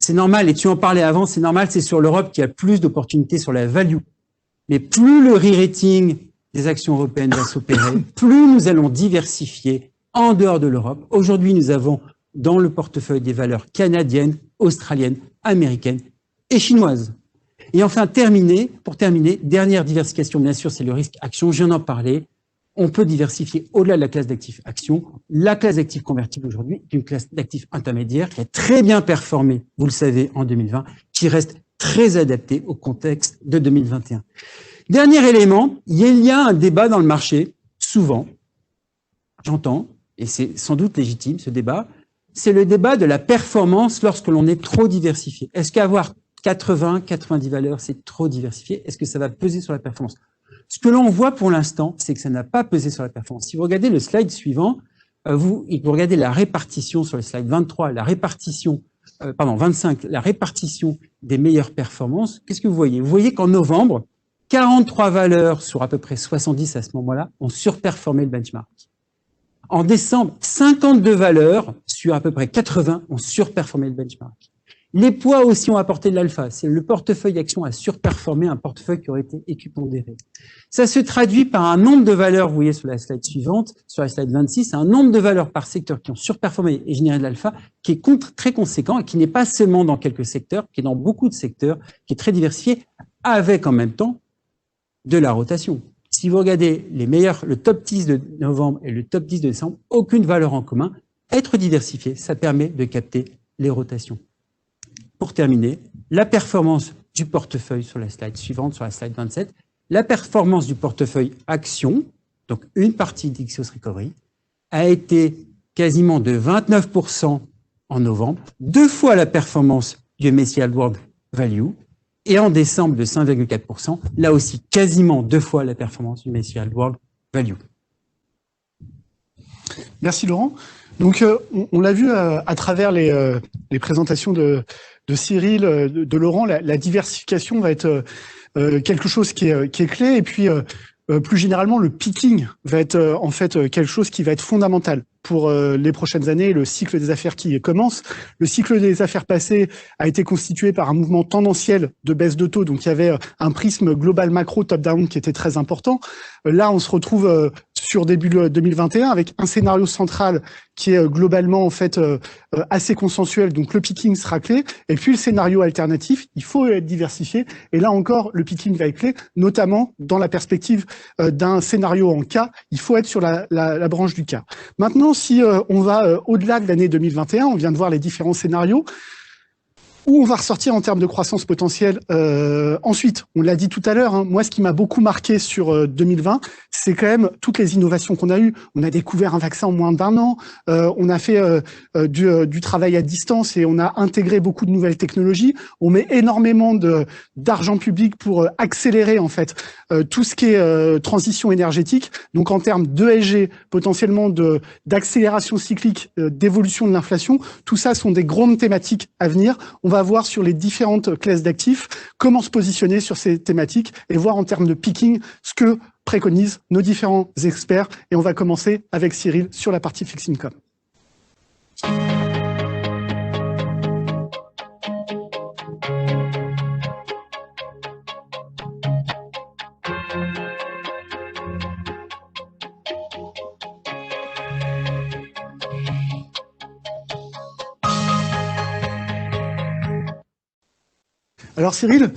C'est normal, et tu en parlais avant, c'est normal, c'est sur l'Europe qu'il y a plus d'opportunités sur la value. Mais plus le re-rating des actions européennes va s'opérer, plus nous allons diversifier en dehors de l'Europe. Aujourd'hui, nous avons dans le portefeuille des valeurs canadiennes, australiennes, américaines et chinoises. Et enfin, pour terminer, dernière diversification, bien sûr, c'est le risque action. Je viens d'en parler. On peut diversifier au-delà de la classe d'actifs action. La classe d'actifs convertibles aujourd'hui est une classe d'actifs intermédiaires qui a très bien performé, vous le savez, en 2020, qui reste très adaptée au contexte de 2021. Dernier élément, il y a un débat dans le marché, souvent, j'entends, et c'est sans doute légitime ce débat, c'est le débat de la performance lorsque l'on est trop diversifié. Est-ce qu'avoir 80, 90 valeurs, c'est trop diversifié? Est-ce que ça va peser sur la performance? Ce que l'on voit pour l'instant, c'est que ça n'a pas pesé sur la performance. Si vous regardez le slide suivant, vous regardez la répartition sur le slide 23, 25, la répartition des meilleures performances, qu'est-ce que vous voyez? Vous voyez qu'en novembre, 43 valeurs sur à peu près 70 à ce moment-là ont surperformé le benchmark. En décembre, 52 valeurs sur à peu près 80 ont surperformé le benchmark. Les poids aussi ont apporté de l'alpha. C'est le portefeuille action a surperformé un portefeuille qui aurait été équipondéré. Ça se traduit par un nombre de valeurs, vous voyez sur la slide suivante, sur la slide 26, un nombre de valeurs par secteur qui ont surperformé et généré de l'alpha qui est très conséquent et qui n'est pas seulement dans quelques secteurs, qui est dans beaucoup de secteurs, qui est très diversifié, avec en même temps de la rotation. Si vous regardez le top 10 de novembre et le top 10 de décembre, aucune valeur en commun. Être diversifié, ça permet de capter les rotations. Pour terminer, la performance du portefeuille sur la slide suivante, sur la slide 27, la performance du portefeuille action, donc une partie d'Ixios Recovery, a été quasiment de 29% en novembre, 2 fois la performance du MSCI World Value, et en décembre de 5,4%, là aussi quasiment 2 fois la performance du MSCI World Value. Merci Laurent. Donc on l'a vu à travers les présentations de Cyril, de Laurent, la diversification va être quelque chose qui est clé, et puis plus généralement le picking va être en fait quelque chose qui va être fondamental pour les prochaines années, le cycle des affaires qui commence. Le cycle des affaires passées a été constitué par un mouvement tendanciel de baisse de taux, donc il y avait un prisme global macro top-down qui était très important. Là, on se retrouve sur début 2021 avec un scénario central qui est globalement en fait assez consensuel, donc le picking sera clé, et puis le scénario alternatif, il faut être diversifié, et là encore le picking va être clé, notamment dans la perspective d'un scénario en K, il faut être sur la branche du K. Maintenant, si on va au-delà de l'année 2021, on vient de voir les différents scénarios, où on va ressortir en termes de croissance potentielle. Ensuite, on l'a dit tout à l'heure, hein, moi ce qui m'a beaucoup marqué sur 2020, c'est quand même toutes les innovations qu'on a eues. On a découvert un vaccin en moins d'1 an, on a fait du travail à distance et on a intégré beaucoup de nouvelles technologies. On met énormément d'argent public pour accélérer en fait tout ce qui est transition énergétique. Donc en termes d'ESG, potentiellement d'accélération cyclique, d'évolution de l'inflation, tout ça sont des grandes thématiques à venir. On va voir sur les différentes classes d'actifs comment se positionner sur ces thématiques et voir en termes de picking ce que préconisent nos différents experts. Et on va commencer avec Cyril sur la partie fixed income. Alors Cyril,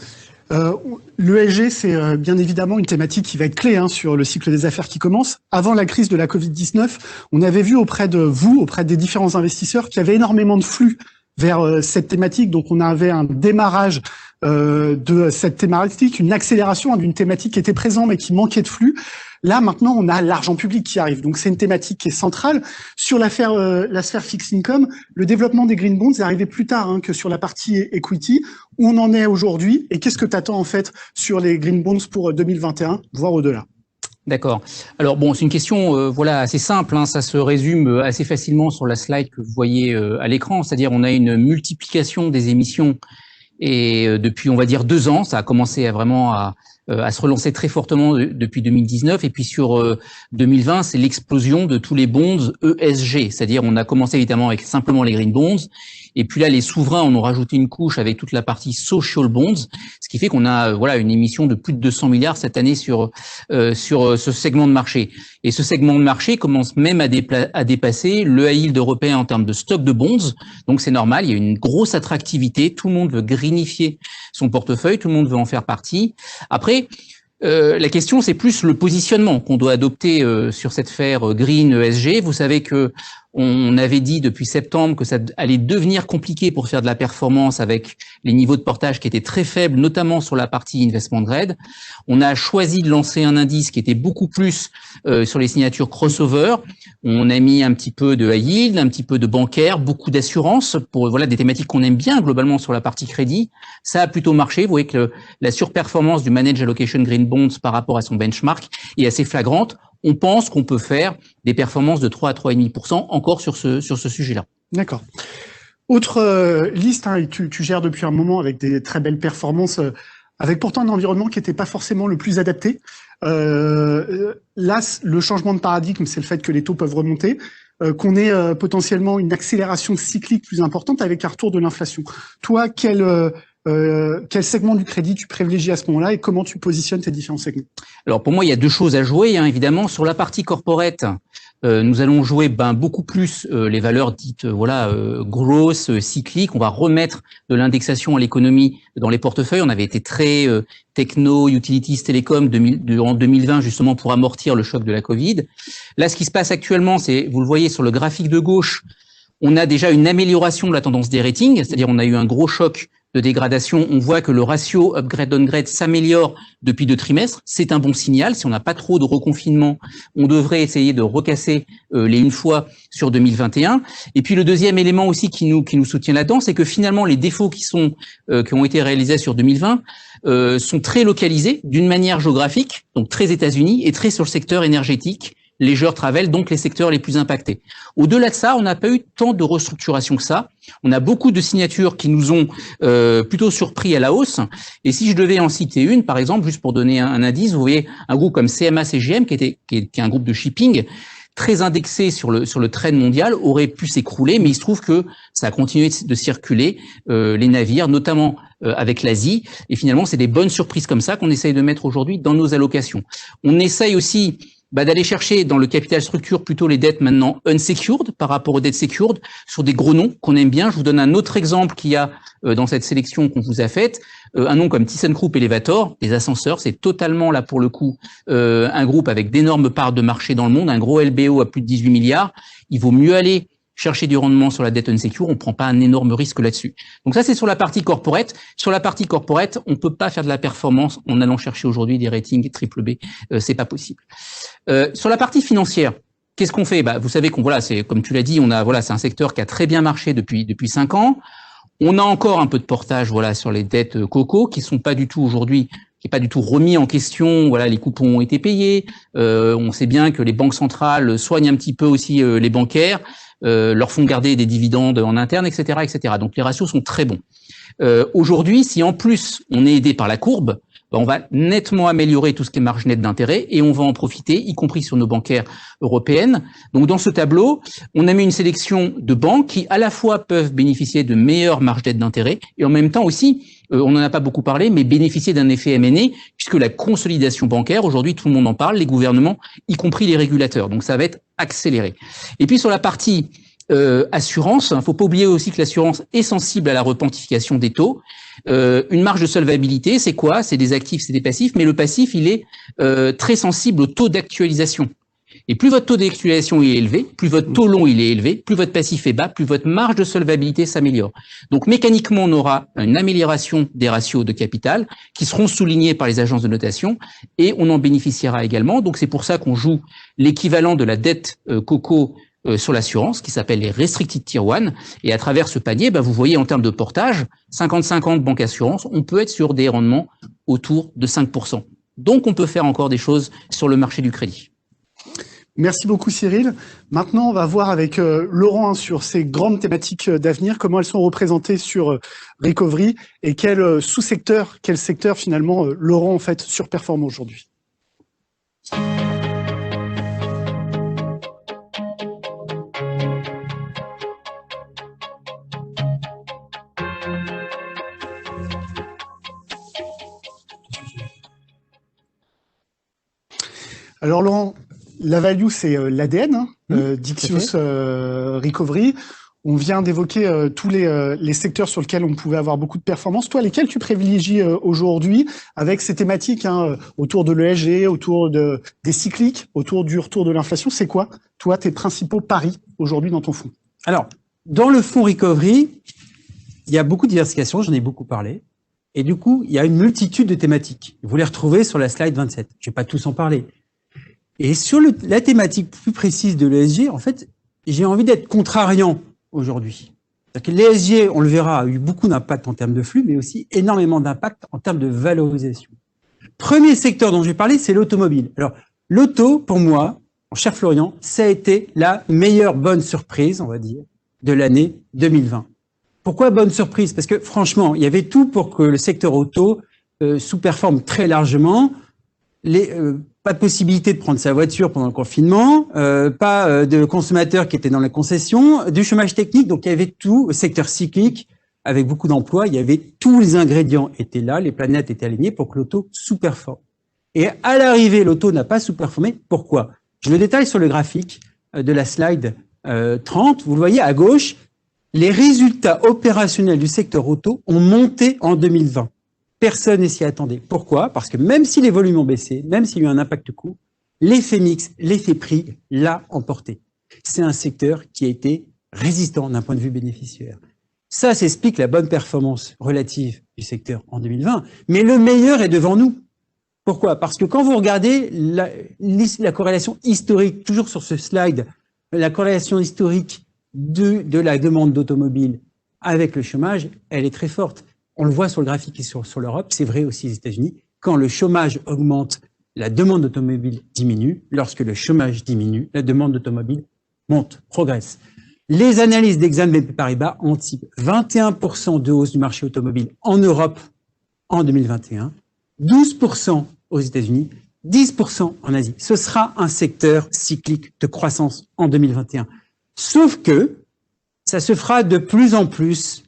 l'ESG, c'est bien évidemment une thématique qui va être clé sur le cycle des affaires qui commence. Avant la crise de la Covid-19, on avait vu auprès de vous, auprès des différents investisseurs, qu'il y avait énormément de flux vers cette thématique. Donc on avait un démarrage de cette thématique, une accélération d'une thématique qui était présente mais qui manquait de flux. Là, maintenant, on a l'argent public qui arrive. Donc, c'est une thématique qui est centrale. Sur la sphère fixed income, le développement des green bonds est arrivé plus tard que sur la partie equity. Où on en est aujourd'hui et qu'est-ce que tu attends en fait sur les green bonds pour 2021, voire au-delà? D'accord. Alors bon, c'est une question assez simple, ça se résume assez facilement sur la slide que vous voyez à l'écran, c'est-à-dire on a une multiplication des émissions Et depuis, on va dire 2 ans, ça a commencé à vraiment à se relancer très fortement depuis 2019. Et puis sur 2020, c'est l'explosion de tous les bonds ESG. C'est-à-dire, on a commencé évidemment avec simplement les green bonds. Et puis là, les souverains en ont rajouté une couche avec toute la partie social bonds, ce qui fait qu'on a voilà une émission de plus de 200 milliards cette année sur ce segment de marché. Et ce segment de marché commence même à dépasser le high yield européen en termes de stock de bonds. Donc c'est normal, il y a une grosse attractivité. Tout le monde veut greenifier son portefeuille, tout le monde veut en faire partie. Après, la question, c'est plus le positionnement qu'on doit adopter sur cette sphère green ESG. Vous savez que on avait dit depuis septembre que ça allait devenir compliqué pour faire de la performance avec les niveaux de portage qui étaient très faibles, notamment sur la partie investment grade. On a choisi de lancer un indice qui était beaucoup plus sur les signatures crossover. On a mis un petit peu de high yield, un petit peu de bancaire, beaucoup d'assurance pour voilà des thématiques qu'on aime bien globalement sur la partie crédit. Ça a plutôt marché. Vous voyez que la surperformance du Managed Allocation Green Bonds par rapport à son benchmark est assez flagrante. On pense qu'on peut faire des performances de 3 à 3,5% encore sur ce sujet-là. D'accord. Autre liste, hein, tu gères depuis un moment avec des très belles performances, avec pourtant un environnement qui n'était pas forcément le plus adapté. Là, le changement de paradigme, c'est le fait que les taux peuvent remonter, qu'on ait potentiellement une accélération cyclique plus importante avec un retour de l'inflation. Toi, quel segment du crédit tu privilégies à ce moment-là et comment tu positionnes tes différents segments? Alors pour moi, il y a 2 choses à jouer, hein, évidemment. Sur la partie corporate, nous allons jouer beaucoup plus les valeurs dites grosses, cycliques. On va remettre de l'indexation à l'économie dans les portefeuilles. On avait été très techno, utilities, télécom durant 2020 justement pour amortir le choc de la Covid. Là, ce qui se passe actuellement, c'est, vous le voyez sur le graphique de gauche, on a déjà une amélioration de la tendance des ratings, c'est-à-dire on a eu un gros choc de dégradation. On voit que le ratio upgrade-downgrade s'améliore depuis 2 trimestres. C'est un bon signal. Si on n'a pas trop de reconfinement, on devrait essayer de recasser les une fois sur 2021. Et puis le deuxième élément aussi qui nous soutient là-dedans, c'est que finalement les défauts qui ont été réalisés sur 2020 sont très localisés d'une manière géographique, donc très États-Unis et très sur le secteur énergétique, leisure travel, donc les secteurs les plus impactés. Au-delà de ça, on n'a pas eu tant de restructuration que ça. On a beaucoup de signatures qui nous ont plutôt surpris à la hausse. Et si je devais en citer une, par exemple, juste pour donner un indice, vous voyez un groupe comme CMA-CGM, qui est un groupe de shipping, très indexé sur le trend mondial, aurait pu s'écrouler, mais il se trouve que ça a continué de circuler, les navires, notamment avec l'Asie. Et finalement, c'est des bonnes surprises comme ça qu'on essaye de mettre aujourd'hui dans nos allocations. On essaye aussi d'aller chercher dans le capital structure plutôt les dettes maintenant unsecured par rapport aux dettes secured sur des gros noms qu'on aime bien. Je vous donne un autre exemple qu'il y a dans cette sélection qu'on vous a faite. Un nom comme ThyssenKrupp Elevator, les ascenseurs, c'est totalement là pour le coup un groupe avec d'énormes parts de marché dans le monde, un gros LBO à plus de 18 milliards. Il vaut mieux aller chercher du rendement sur la dette unsecured, on prend pas un énorme risque là-dessus. Donc ça, c'est sur la partie corporate. Sur la partie corporate, on peut pas faire de la performance en allant chercher aujourd'hui des ratings triple B. C'est pas possible. Sur la partie financière, qu'est-ce qu'on fait? Vous savez c'est comme tu l'as dit, c'est un secteur qui a très bien marché depuis 5 ans. On a encore un peu de portage, sur les dettes CoCo qui sont pas du tout aujourd'hui, qui est pas du tout remis en question. Les coupons ont été payés. On sait bien que les banques centrales soignent un petit peu aussi les bancaires. Leur font garder des dividendes en interne, etc., etc. Donc les ratios sont très bons. Aujourd'hui, si en plus on est aidé par la courbe, on va nettement améliorer tout ce qui est marge nette d'intérêt et on va en profiter, y compris sur nos bancaires européennes. Donc dans ce tableau, on a mis une sélection de banques qui à la fois peuvent bénéficier de meilleures marges nette d'intérêt et en même temps aussi, on n'en a pas beaucoup parlé, mais bénéficier d'un effet M&A, puisque la consolidation bancaire, aujourd'hui tout le monde en parle, les gouvernements, y compris les régulateurs. Donc ça va être accéléré. Et puis sur la partie assurance, faut pas oublier aussi que l'assurance est sensible à la repentification des taux. Une marge de solvabilité, c'est quoi? C'est des actifs, c'est des passifs, mais le passif, il est très sensible au taux d'actualisation. Et plus votre taux d'actualisation est élevé, plus votre taux long il est élevé, plus votre passif est bas, plus votre marge de solvabilité s'améliore. Donc mécaniquement, on aura une amélioration des ratios de capital qui seront soulignés par les agences de notation et on en bénéficiera également. Donc c'est pour ça qu'on joue l'équivalent de la dette CoCo sur l'assurance, qui s'appelle les Restricted Tier 1. Et à travers ce panier, vous voyez en termes de portage, 50-50 banque assurance, on peut être sur des rendements autour de 5%. Donc on peut faire encore des choses sur le marché du crédit. Merci beaucoup Cyril. Maintenant, on va voir avec Laurent sur ces grandes thématiques d'avenir, comment elles sont représentées sur Recovery et quel sous-secteur, quel secteur finalement Laurent en fait surperforme aujourd'hui. Alors Laurent, la value, c'est l'ADN d'Ixious Recovery. On vient d'évoquer tous les secteurs sur lesquels on pouvait avoir beaucoup de performances. Toi, lesquels tu privilégies aujourd'hui avec ces thématiques autour de l'ESG, autour des cycliques, autour du retour de l'inflation? C'est quoi, toi, tes principaux paris aujourd'hui dans ton fonds? Alors, dans le fonds Recovery, il y a beaucoup de diversification, j'en ai beaucoup parlé. Et du coup, il y a une multitude de thématiques. Vous les retrouvez sur la slide 27. Je ne vais pas tous en parler. Et sur la thématique plus précise de l'ESG, en fait, j'ai envie d'être contrariant aujourd'hui. L'ESG, on le verra, a eu beaucoup d'impact en termes de flux, mais aussi énormément d'impact en termes de valorisation. Premier secteur dont je vais parler, c'est l'automobile. Alors, l'auto, pour moi, mon cher Florian, ça a été la meilleure bonne surprise, on va dire, de l'année 2020. Pourquoi bonne surprise? Parce que franchement, il y avait tout pour que le secteur auto sous-performe très largement. Pas de possibilité de prendre sa voiture pendant le confinement, pas de consommateurs qui étaient dans la concession, du chômage technique, donc il y avait tout, le secteur cyclique, avec beaucoup d'emplois, il y avait tous les ingrédients étaient là, les planètes étaient alignées pour que l'auto sous-performe. Et à l'arrivée, l'auto n'a pas sous-performé. Pourquoi? Je le détaille sur le graphique de la slide 30. Vous le voyez à gauche, les résultats opérationnels du secteur auto ont monté en 2020. Personne ne s'y attendait. Pourquoi? Parce que même si les volumes ont baissé, même s'il y a eu un impact coût, l'effet mix, l'effet prix l'a emporté. C'est un secteur qui a été résistant d'un point de vue bénéficiaire. Ça s'explique la bonne performance relative du secteur en 2020, mais le meilleur est devant nous. Pourquoi? Parce que quand vous regardez la corrélation historique, toujours sur ce slide, la corrélation historique de la demande d'automobile avec le chômage, elle est très forte. On le voit sur le graphique et sur l'Europe, c'est vrai aussi aux États-Unis. Quand le chômage augmente, la demande d'automobile diminue. Lorsque le chômage diminue, la demande d'automobile monte, progresse. Les analyses d'Exane BNP Paribas anticipent 21% de hausse du marché automobile en Europe en 2021, 12% aux États-Unis, 10% en Asie. Ce sera un secteur cyclique de croissance en 2021. Sauf que ça se fera de plus en plus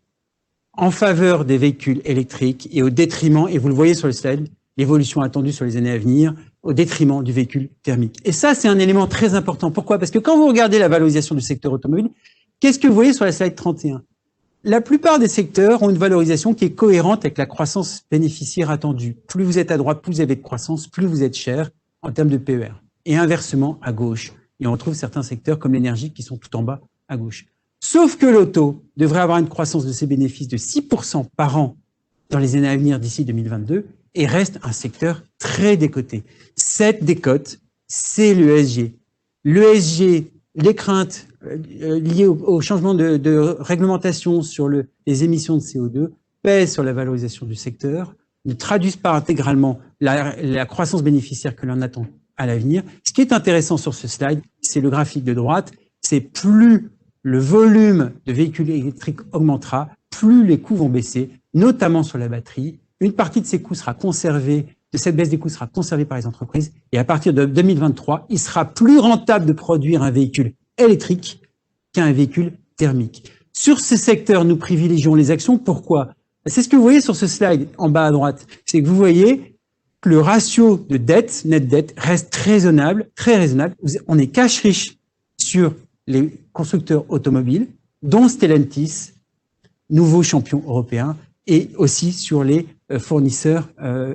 en faveur des véhicules électriques et au détriment, et vous le voyez sur le slide, l'évolution attendue sur les années à venir, au détriment du véhicule thermique. Et ça, c'est un élément très important. Pourquoi? Parce que quand vous regardez la valorisation du secteur automobile, qu'est-ce que vous voyez sur la slide 31? La plupart des secteurs ont une valorisation qui est cohérente avec la croissance bénéficiaire attendue. Plus vous êtes à droite, plus vous avez de croissance, plus vous êtes cher en termes de PER. Et inversement, à gauche. Et on retrouve certains secteurs comme l'énergie qui sont tout en bas à gauche. Sauf que l'auto devrait avoir une croissance de ses bénéfices de 6% par an dans les années à venir d'ici 2022 et reste un secteur très décoté. Cette décote, c'est l'ESG. L'ESG, les craintes liées au changement de réglementation sur les émissions de CO2 pèsent sur la valorisation du secteur, ne traduisent pas intégralement la croissance bénéficiaire que l'on attend à l'avenir. Ce qui est intéressant sur ce slide, c'est le graphique de droite, c'est plus le volume de véhicules électriques augmentera, plus les coûts vont baisser, notamment sur la batterie. Une partie de ces coûts sera conservée, de cette baisse des coûts sera conservée par les entreprises. Et à partir de 2023, il sera plus rentable de produire un véhicule électrique qu'un véhicule thermique. Sur ces secteurs, nous privilégions les actions. Pourquoi? C'est ce que vous voyez sur ce slide en bas à droite. C'est que vous voyez que le ratio de dette, net dette, reste très raisonnable. On est cash riche sur les constructeurs automobiles, dont Stellantis, nouveau champion européen, et aussi sur les fournisseurs,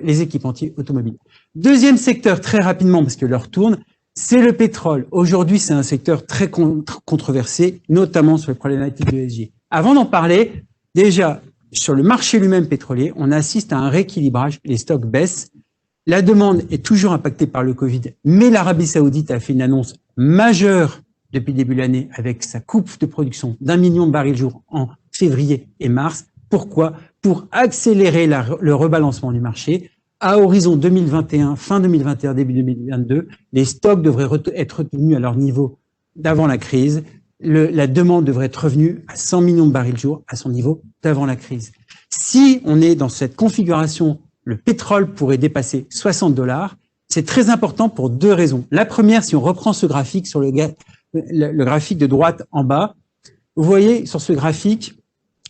les équipementiers automobiles. Deuxième secteur, très rapidement, parce que l'heure tourne, c'est le pétrole. Aujourd'hui, c'est un secteur très controversé, notamment sur les problématiques de l'ESG. Avant d'en parler, déjà, sur le marché lui-même pétrolier, on assiste à un rééquilibrage, les stocks baissent, la demande est toujours impactée par le Covid, mais l'Arabie Saoudite a fait une annonce majeure depuis le début de l'année avec sa coupe de production d'1 million de barils jour en février et mars. Pourquoi? Pour accélérer le rebalancement du marché. à horizon 2021, fin 2021, début 2022, les stocks devraient être retenus à leur niveau d'avant la crise. La demande devrait être revenue à 100 millions de barils jour, à son niveau d'avant la crise. Si on est dans cette configuration, le pétrole pourrait dépasser $60. C'est très important pour deux raisons. La première, si on reprend ce graphique sur le graphique de droite en bas, vous voyez sur ce graphique,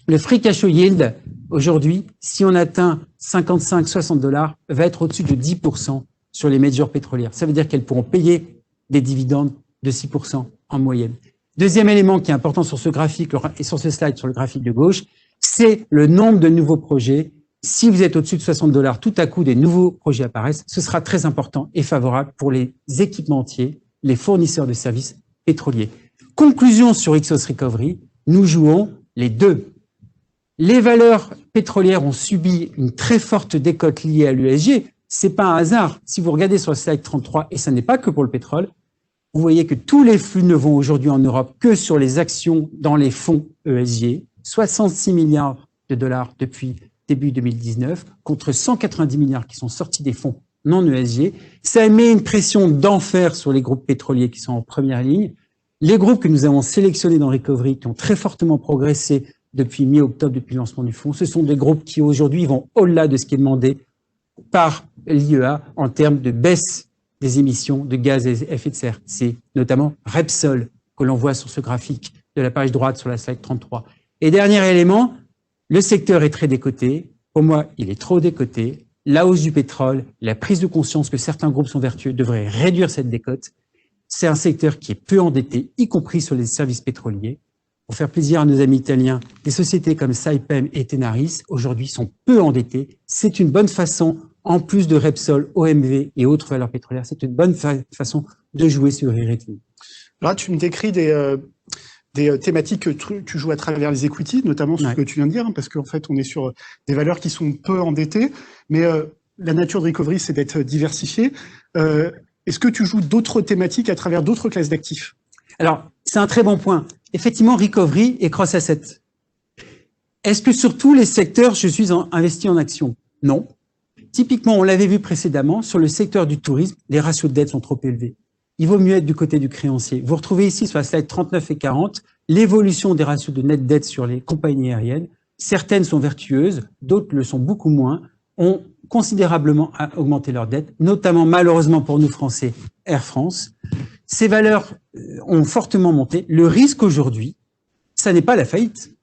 le free cash flow yield, aujourd'hui, si on atteint 55-60$, va être au-dessus de 10% sur les majors pétrolières. Ça veut dire qu'elles pourront payer des dividendes de 6% en moyenne. Deuxième élément qui est important sur ce graphique et sur ce slide, sur le graphique de gauche, c'est le nombre de nouveaux projets. Si vous êtes au-dessus de $60, tout à coup, des nouveaux projets apparaissent. Ce sera très important et favorable pour les équipementiers, les fournisseurs de services pétroliers. Conclusion sur Ixos Recovery, nous jouons les deux. Les valeurs pétrolières ont subi une très forte décote liée à l'ESG. C'est pas un hasard. Si vous regardez sur le slide 33, et ça n'est pas que pour le pétrole, vous voyez que tous les flux ne vont aujourd'hui en Europe que sur les actions dans les fonds ESG. 66 milliards de dollars depuis début 2019, contre 190 milliards qui sont sortis des fonds non ESG. Ça met une pression d'enfer sur les groupes pétroliers qui sont en première ligne. Les groupes que nous avons sélectionnés dans Recovery, qui ont très fortement progressé depuis mi-octobre, depuis le lancement du fonds, ce sont des groupes qui aujourd'hui vont au-delà de ce qui est demandé par l'IEA en termes de baisse des émissions de gaz à effet de serre. C'est notamment Repsol que l'on voit sur ce graphique de la page droite sur la slide 33. Et dernier élément, le secteur est très décoté. Pour moi, il est trop décoté. La hausse du pétrole, la prise de conscience que certains groupes sont vertueux devraient réduire cette décote. C'est un secteur qui est peu endetté, y compris sur les services pétroliers. Pour faire plaisir à nos amis italiens, des sociétés comme Saipem et Tenaris, aujourd'hui, sont peu endettées. C'est une bonne façon, en plus de Repsol, OMV et autres valeurs pétrolières, c'est une bonne façon de jouer sur e-rating. Là, tu me décris des thématiques que tu joues à travers les equities, notamment ce que tu viens de dire, hein, parce qu'en fait, on est sur des valeurs qui sont peu endettées, mais la nature de Recovery, c'est d'être diversifié. Est-ce que tu joues d'autres thématiques à travers d'autres classes d'actifs? Alors, c'est un très bon point. Effectivement, Recovery et cross-asset. Est-ce que sur tous les secteurs, je suis investi en actions? Non. Typiquement, on l'avait vu précédemment, sur le secteur du tourisme, les ratios de dette sont trop élevés. Il vaut mieux être du côté du créancier. Vous retrouvez ici, sur la slide 39 et 40, l'évolution des ratios de net dette sur les compagnies aériennes. Certaines sont vertueuses, d'autres le sont beaucoup moins, ont considérablement augmenté leur dette, notamment malheureusement pour nous Français, Air France. Ces valeurs ont fortement monté. Le risque aujourd'hui, ça n'est pas la faillite.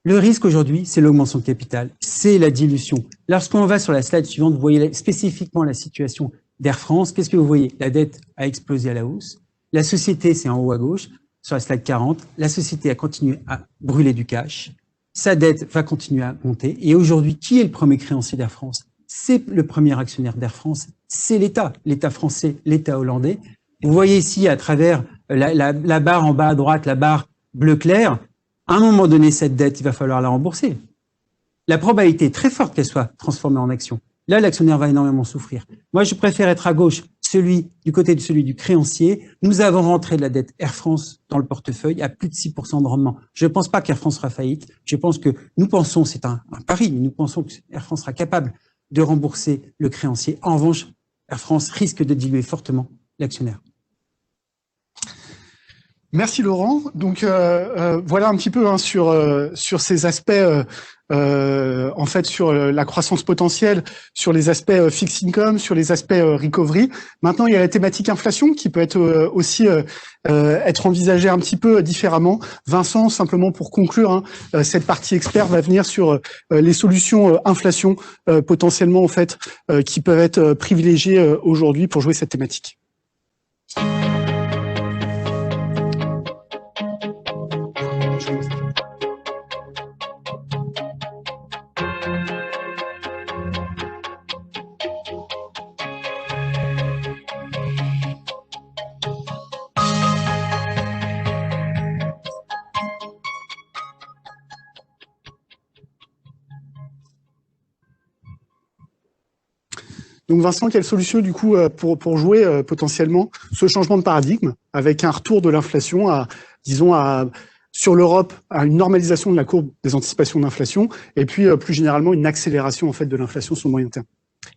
Le risque aujourd'hui, c'est l'augmentation de capital, c'est la dilution. Lorsqu'on va sur la slide suivante, vous voyez spécifiquement la situation d'Air France. Qu'est-ce que vous voyez? La dette a explosé à la hausse. La société, c'est en haut à gauche, sur la slide 40. La société a continué à brûler du cash. Sa dette va continuer à monter. Et aujourd'hui, qui est le premier créancier d'Air France? C'est le premier actionnaire d'Air France. C'est l'État, l'État français, l'État hollandais. Vous voyez ici, à travers la barre en bas à droite, la barre bleu clair, à un moment donné, cette dette, il va falloir la rembourser. La probabilité est très forte qu'elle soit transformée en action. Là, l'actionnaire va énormément souffrir. Moi, je préfère être à gauche, du côté de celui du créancier. Nous avons rentré de la dette Air France dans le portefeuille à plus de 6% de rendement. Je ne pense pas qu'Air France sera faillite. Je pense que nous pensons, c'est un pari, nous pensons que Air France sera capable de rembourser le créancier. En revanche, Air France risque de diluer fortement l'actionnaire. Merci Laurent. Donc voilà un petit peu sur ces aspects, en fait sur la croissance potentielle, sur les aspects fixed income, sur les aspects recovery. Maintenant, il y a la thématique inflation qui peut être aussi être envisagée un petit peu différemment. Vincent, simplement pour conclure, hein, cette partie expert va venir sur les solutions inflation potentiellement en fait qui peuvent être privilégiées aujourd'hui pour jouer cette thématique. Donc Vincent, quelle solution du coup pour jouer potentiellement ce changement de paradigme avec un retour de l'inflation à, disons, sur l'Europe, à une normalisation de la courbe des anticipations d'inflation et puis plus généralement une accélération en fait de l'inflation sur le moyen terme?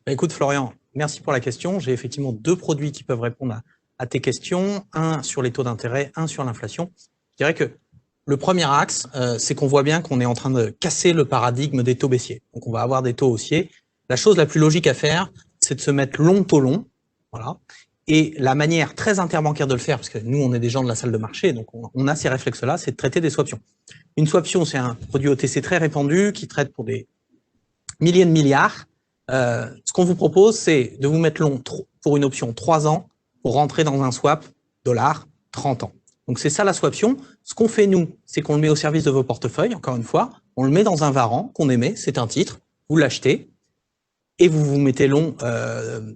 Écoute Florian, merci pour la question. J'ai effectivement 2 produits qui peuvent répondre à tes questions. Un sur les taux d'intérêt, un sur l'inflation. Je dirais que le premier axe, c'est qu'on voit bien qu'on est en train de casser le paradigme des taux baissiers. Donc on va avoir des taux haussiers. La chose la plus logique à faire, c'est de se mettre long taux long. Voilà. Et la manière très interbancaire de le faire, parce que nous, on est des gens de la salle de marché, donc on a ces réflexes-là, c'est de traiter des swaptions. Une swaption, c'est un produit OTC très répandu qui traite pour des milliers de milliards. Ce qu'on vous propose, c'est de vous mettre long pour une option 3 ans pour rentrer dans un swap dollar 30 ans. Donc c'est ça la swaption. Ce qu'on fait nous, c'est qu'on le met au service de vos portefeuilles, encore une fois, on le met dans un varant qu'on émet, c'est un titre, vous l'achetez, et vous vous mettez long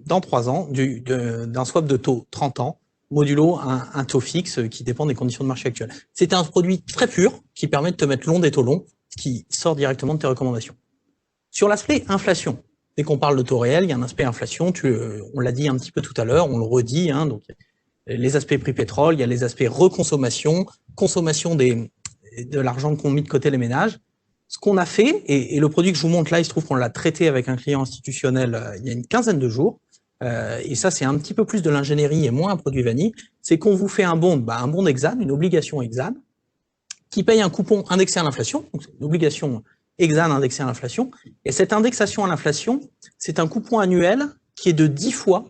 dans 3 ans d'un swap de taux 30 ans, modulo un taux fixe qui dépend des conditions de marché actuelles. C'est un produit très pur qui permet de te mettre long des taux longs, qui sort directement de tes recommandations. Sur l'aspect inflation, dès qu'on parle de taux réel, il y a un aspect inflation, on l'a dit un petit peu tout à l'heure, on le redit, hein, donc les aspects prix pétrole, il y a les aspects reconsommation, consommation de l'argent qu'ont mis de côté les ménages. Ce qu'on a fait, et le produit que je vous montre là, il se trouve qu'on l'a traité avec un client institutionnel il y a une quinzaine de jours, et ça c'est un petit peu plus de l'ingénierie et moins un produit vanille, c'est qu'on vous fait un bond Exane, une obligation Exane, qui paye un coupon indexé à l'inflation, donc c'est une obligation Exane indexée à l'inflation, et cette indexation à l'inflation, c'est un coupon annuel qui est de 10 fois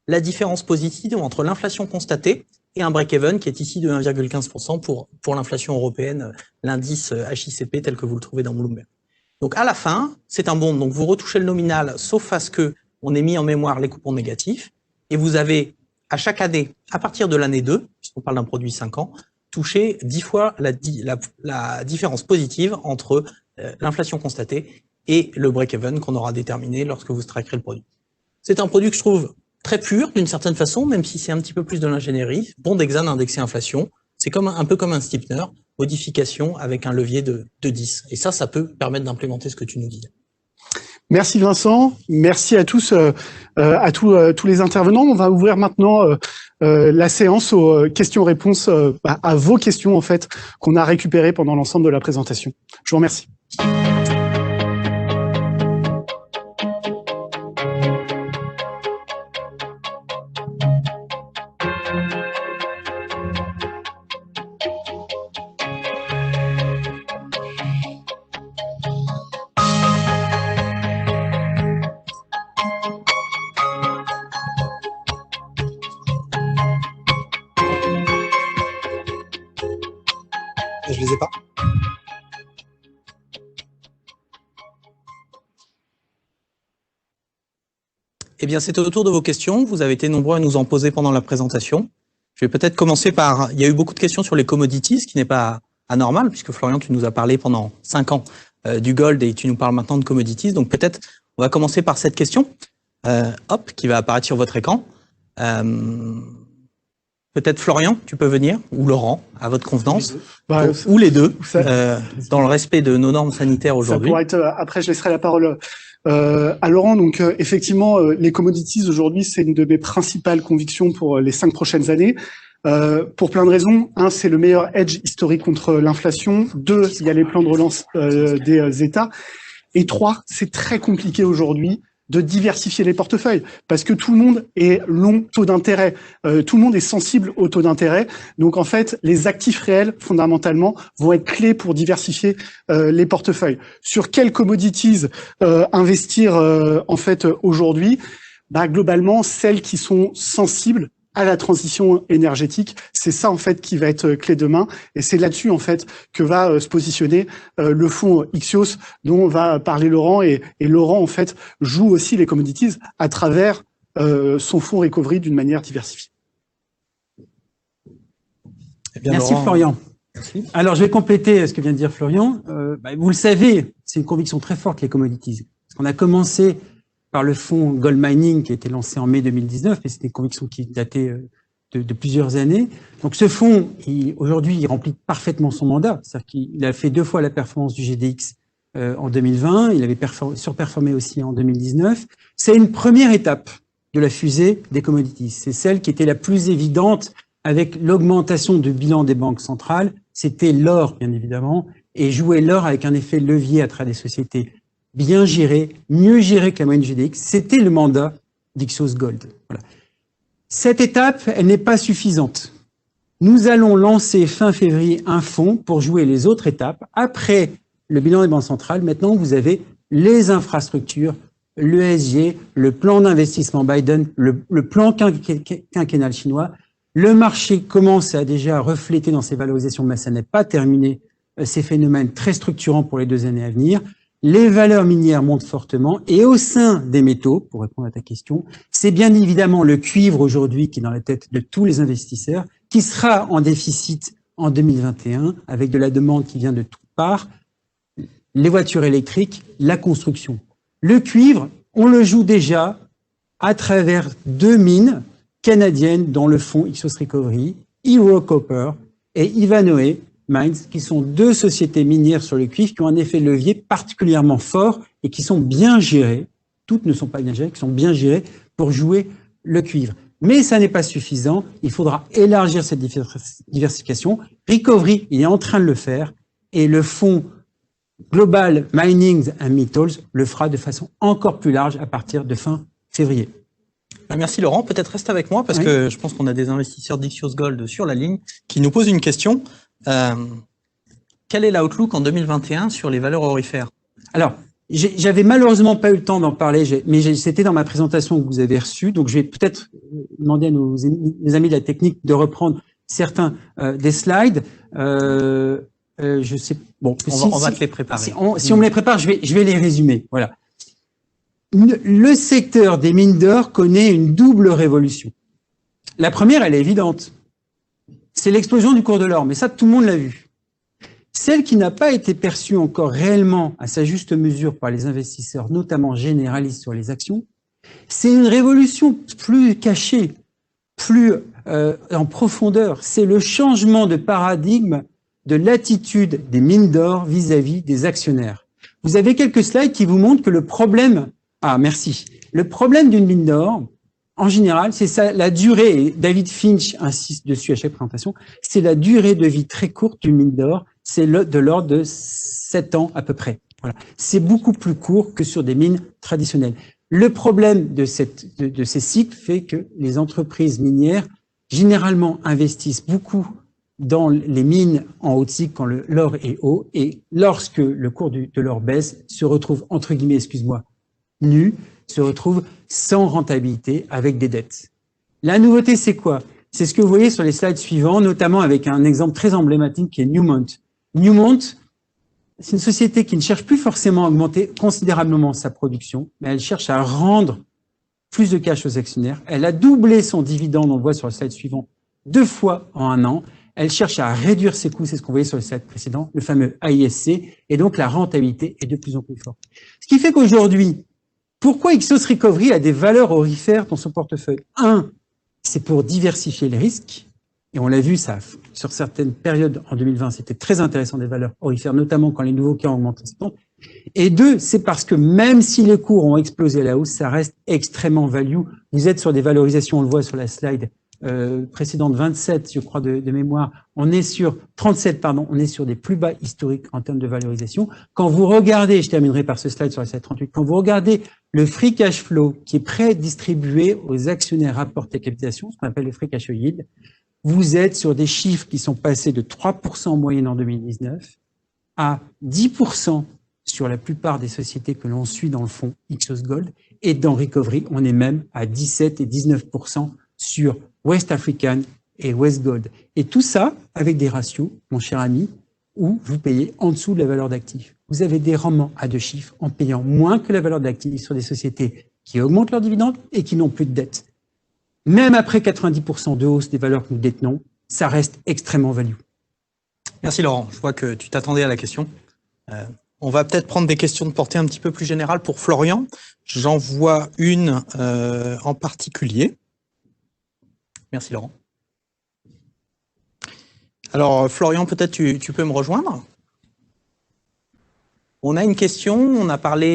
la différence positive entre l'inflation constatée et un break-even qui est ici de 1,15% pour l'inflation européenne, l'indice HICP tel que vous le trouvez dans Bloomberg. Donc à la fin, c'est un bond, donc vous retouchez le nominal, sauf à ce que on ait mis en mémoire les coupons négatifs, et vous avez à chaque année, à partir de l'année 2, puisqu'on parle d'un produit 5 ans, touché 10 fois la différence positive entre l'inflation constatée et le break-even qu'on aura déterminé lorsque vous strickerez le produit. C'est un produit que je trouve très pur d'une certaine façon, même si c'est un petit peu plus de l'ingénierie. Bond d'Exane indexé inflation, c'est un peu comme un steepener, modification avec un levier de 10. Et ça peut permettre d'implémenter ce que tu nous dis. Merci Vincent, merci à tous, tous les intervenants. On va ouvrir maintenant la séance aux questions-réponses, à vos questions en fait, qu'on a récupérées pendant l'ensemble de la présentation. Je vous remercie. Je les ai pas. Eh bien, c'était au tour de vos questions. Vous avez été nombreux à nous en poser pendant la présentation. Je vais peut-être commencer par... Il y a eu beaucoup de questions sur les commodities, ce qui n'est pas anormal, puisque Florian, tu nous as parlé pendant 5 ans du gold et tu nous parles maintenant de commodities. Donc peut-être, on va commencer par cette question, qui va apparaître sur votre écran. Peut-être Florian, tu peux venir, ou Laurent, à votre convenance, ou les deux, dans le respect de nos normes sanitaires aujourd'hui. Ça pourrait être, après, je laisserai la parole à Laurent. Donc, effectivement, les commodities aujourd'hui, c'est une de mes principales convictions pour les 5 prochaines années. Pour plein de raisons. 1, c'est le meilleur hedge historique contre l'inflation. 2, il y a les plans de relance des États. Et 3, c'est très compliqué aujourd'hui de diversifier les portefeuilles, parce que tout le monde est long taux d'intérêt, tout le monde est sensible au taux d'intérêt, donc en fait, les actifs réels, fondamentalement, vont être clés pour diversifier les portefeuilles. Sur quelles commodities investir en fait aujourd'hui? Globalement, celles qui sont sensibles à la transition énergétique, c'est ça en fait qui va être clé de main, et c'est là-dessus en fait que va se positionner le fonds Ixios dont va parler Laurent, et Laurent en fait joue aussi les commodities à travers son fonds recovery d'une manière diversifiée. Eh bien, merci Laurent. Florian. Merci. Alors je vais compléter ce que vient de dire Florian. Vous le savez, c'est une conviction très forte les commodities. On a commencé par le fonds Gold Mining qui a été lancé en mai 2019, mais c'était une conviction qui datait de plusieurs années. Donc ce fonds, aujourd'hui, il remplit parfaitement son mandat. C'est-à-dire qu'il a fait 2 fois la performance du GDX en 2020, il avait surperformé aussi en 2019. C'est une première étape de la fusée des commodities. C'est celle qui était la plus évidente avec l'augmentation du bilan des banques centrales. C'était l'or, bien évidemment, et jouer l'or avec un effet levier à travers des sociétés bien géré, mieux géré que la moyenne GDX. C'était le mandat d'Ixios Gold. Voilà. Cette étape, elle n'est pas suffisante. Nous allons lancer fin février un fonds pour jouer les autres étapes. Après le bilan des banques centrales, maintenant vous avez les infrastructures, l'ESG, le plan d'investissement Biden, le plan quinquennal chinois. Le marché commence à déjà refléter dans ses valorisations, mais ça n'est pas terminé, ces phénomènes très structurants pour les 2 années à venir. Les valeurs minières montent fortement et au sein des métaux, pour répondre à ta question, c'est bien évidemment le cuivre aujourd'hui qui est dans la tête de tous les investisseurs, qui sera en déficit en 2021 avec de la demande qui vient de toutes parts, les voitures électriques, la construction. Le cuivre, on le joue déjà à travers 2 mines canadiennes dans le fonds Ixos Recovery, Hero Copper et Ivanhoe Mines, qui sont 2 sociétés minières sur le cuivre qui ont un effet de levier particulièrement fort et qui sont bien gérées. Toutes ne sont pas bien gérées, qui sont bien gérées pour jouer le cuivre. Mais ça n'est pas suffisant. Il faudra élargir cette diversification. Recovery, il est en train de le faire et le fonds Global Minings and Metals le fera de façon encore plus large à partir de fin février. Merci Laurent, peut-être reste avec moi parce que je pense qu'on a des investisseurs d'Ixios Gold sur la ligne qui nous posent une question. Quel est l'outlook en 2021 sur les valeurs aurifères? Alors, j'avais malheureusement pas eu le temps d'en parler, mais c'était dans ma présentation que vous avez reçue, donc je vais peut-être demander à nos amis de la technique de reprendre certains des slides. Je sais. Bon, on va te les préparer. Si on me les prépare, je vais les résumer. Voilà. Le secteur des mines d'or connaît une double révolution. La première, elle est évidente. C'est l'explosion du cours de l'or, mais ça, tout le monde l'a vu. Celle qui n'a pas été perçue encore réellement à sa juste mesure par les investisseurs, notamment généralistes sur les actions, c'est une révolution plus cachée, plus en profondeur. C'est le changement de paradigme de l'attitude des mines d'or vis-à-vis des actionnaires. Vous avez quelques slides qui vous montrent que le problème... Ah, merci. Le problème d'une mine d'or, en général, c'est la durée, et David Finch insiste dessus à chaque présentation, c'est la durée de vie très courte d'une mine d'or, c'est de l'ordre de 7 ans à peu près. Voilà. C'est beaucoup plus court que sur des mines traditionnelles. Le problème de ces cycles fait que les entreprises minières, généralement, investissent beaucoup dans les mines en haut de cycle quand l'or est haut, et lorsque le cours de l'or baisse, se retrouve, entre guillemets, excuse-moi, nu, se retrouve sans rentabilité avec des dettes. La nouveauté, c'est quoi? C'est ce que vous voyez sur les slides suivants, notamment avec un exemple très emblématique qui est Newmont. Newmont, c'est une société qui ne cherche plus forcément à augmenter considérablement sa production, mais elle cherche à rendre plus de cash aux actionnaires. Elle a doublé son dividende, on le voit sur le slide suivant, 2 fois en 1 an. Elle cherche à réduire ses coûts, c'est ce qu'on voyait sur le slide précédent, le fameux AISC, et donc la rentabilité est de plus en plus forte. Ce qui fait qu'aujourd'hui, pourquoi Ixos Recovery a des valeurs aurifères dans son portefeuille? 1, c'est pour diversifier les risques. Et on l'a vu, ça, sur certaines périodes en 2020, c'était très intéressant des valeurs aurifères, notamment quand les nouveaux cas ont augmenté. Et 2, c'est parce que même si les cours ont explosé à la hausse, ça reste extrêmement value. Vous êtes sur des valorisations, on le voit sur la slide précédente, 27, je crois, de mémoire. On est sur 37, pardon, on est sur des plus bas historiques en termes de valorisation. Quand vous regardez, je terminerai par ce slide sur la slide 38, quand vous regardez le free cash flow qui est pré-distribué aux actionnaires rapportés à capitalisation, ce qu'on appelle le free cash yield, vous êtes sur des chiffres qui sont passés de 3% en moyenne en 2019 à 10% sur la plupart des sociétés que l'on suit dans le fonds Ixos Gold, et dans Recovery, on est même à 17 et 19% sur West African et West Gold. Et tout ça avec des ratios, mon cher ami, où vous payez en dessous de la valeur d'actifs. Vous avez des rendements à 2 chiffres en payant moins que la valeur d'actifs sur des sociétés qui augmentent leurs dividendes et qui n'ont plus de dettes. Même après 90% de hausse des valeurs que nous détenons, ça reste extrêmement value. Merci Laurent, je vois que tu t'attendais à la question. On va peut-être prendre des questions de portée un petit peu plus générale pour Florian. J'en vois une en particulier. Merci Laurent. Alors Florian, peut-être tu peux me rejoindre. On a une question,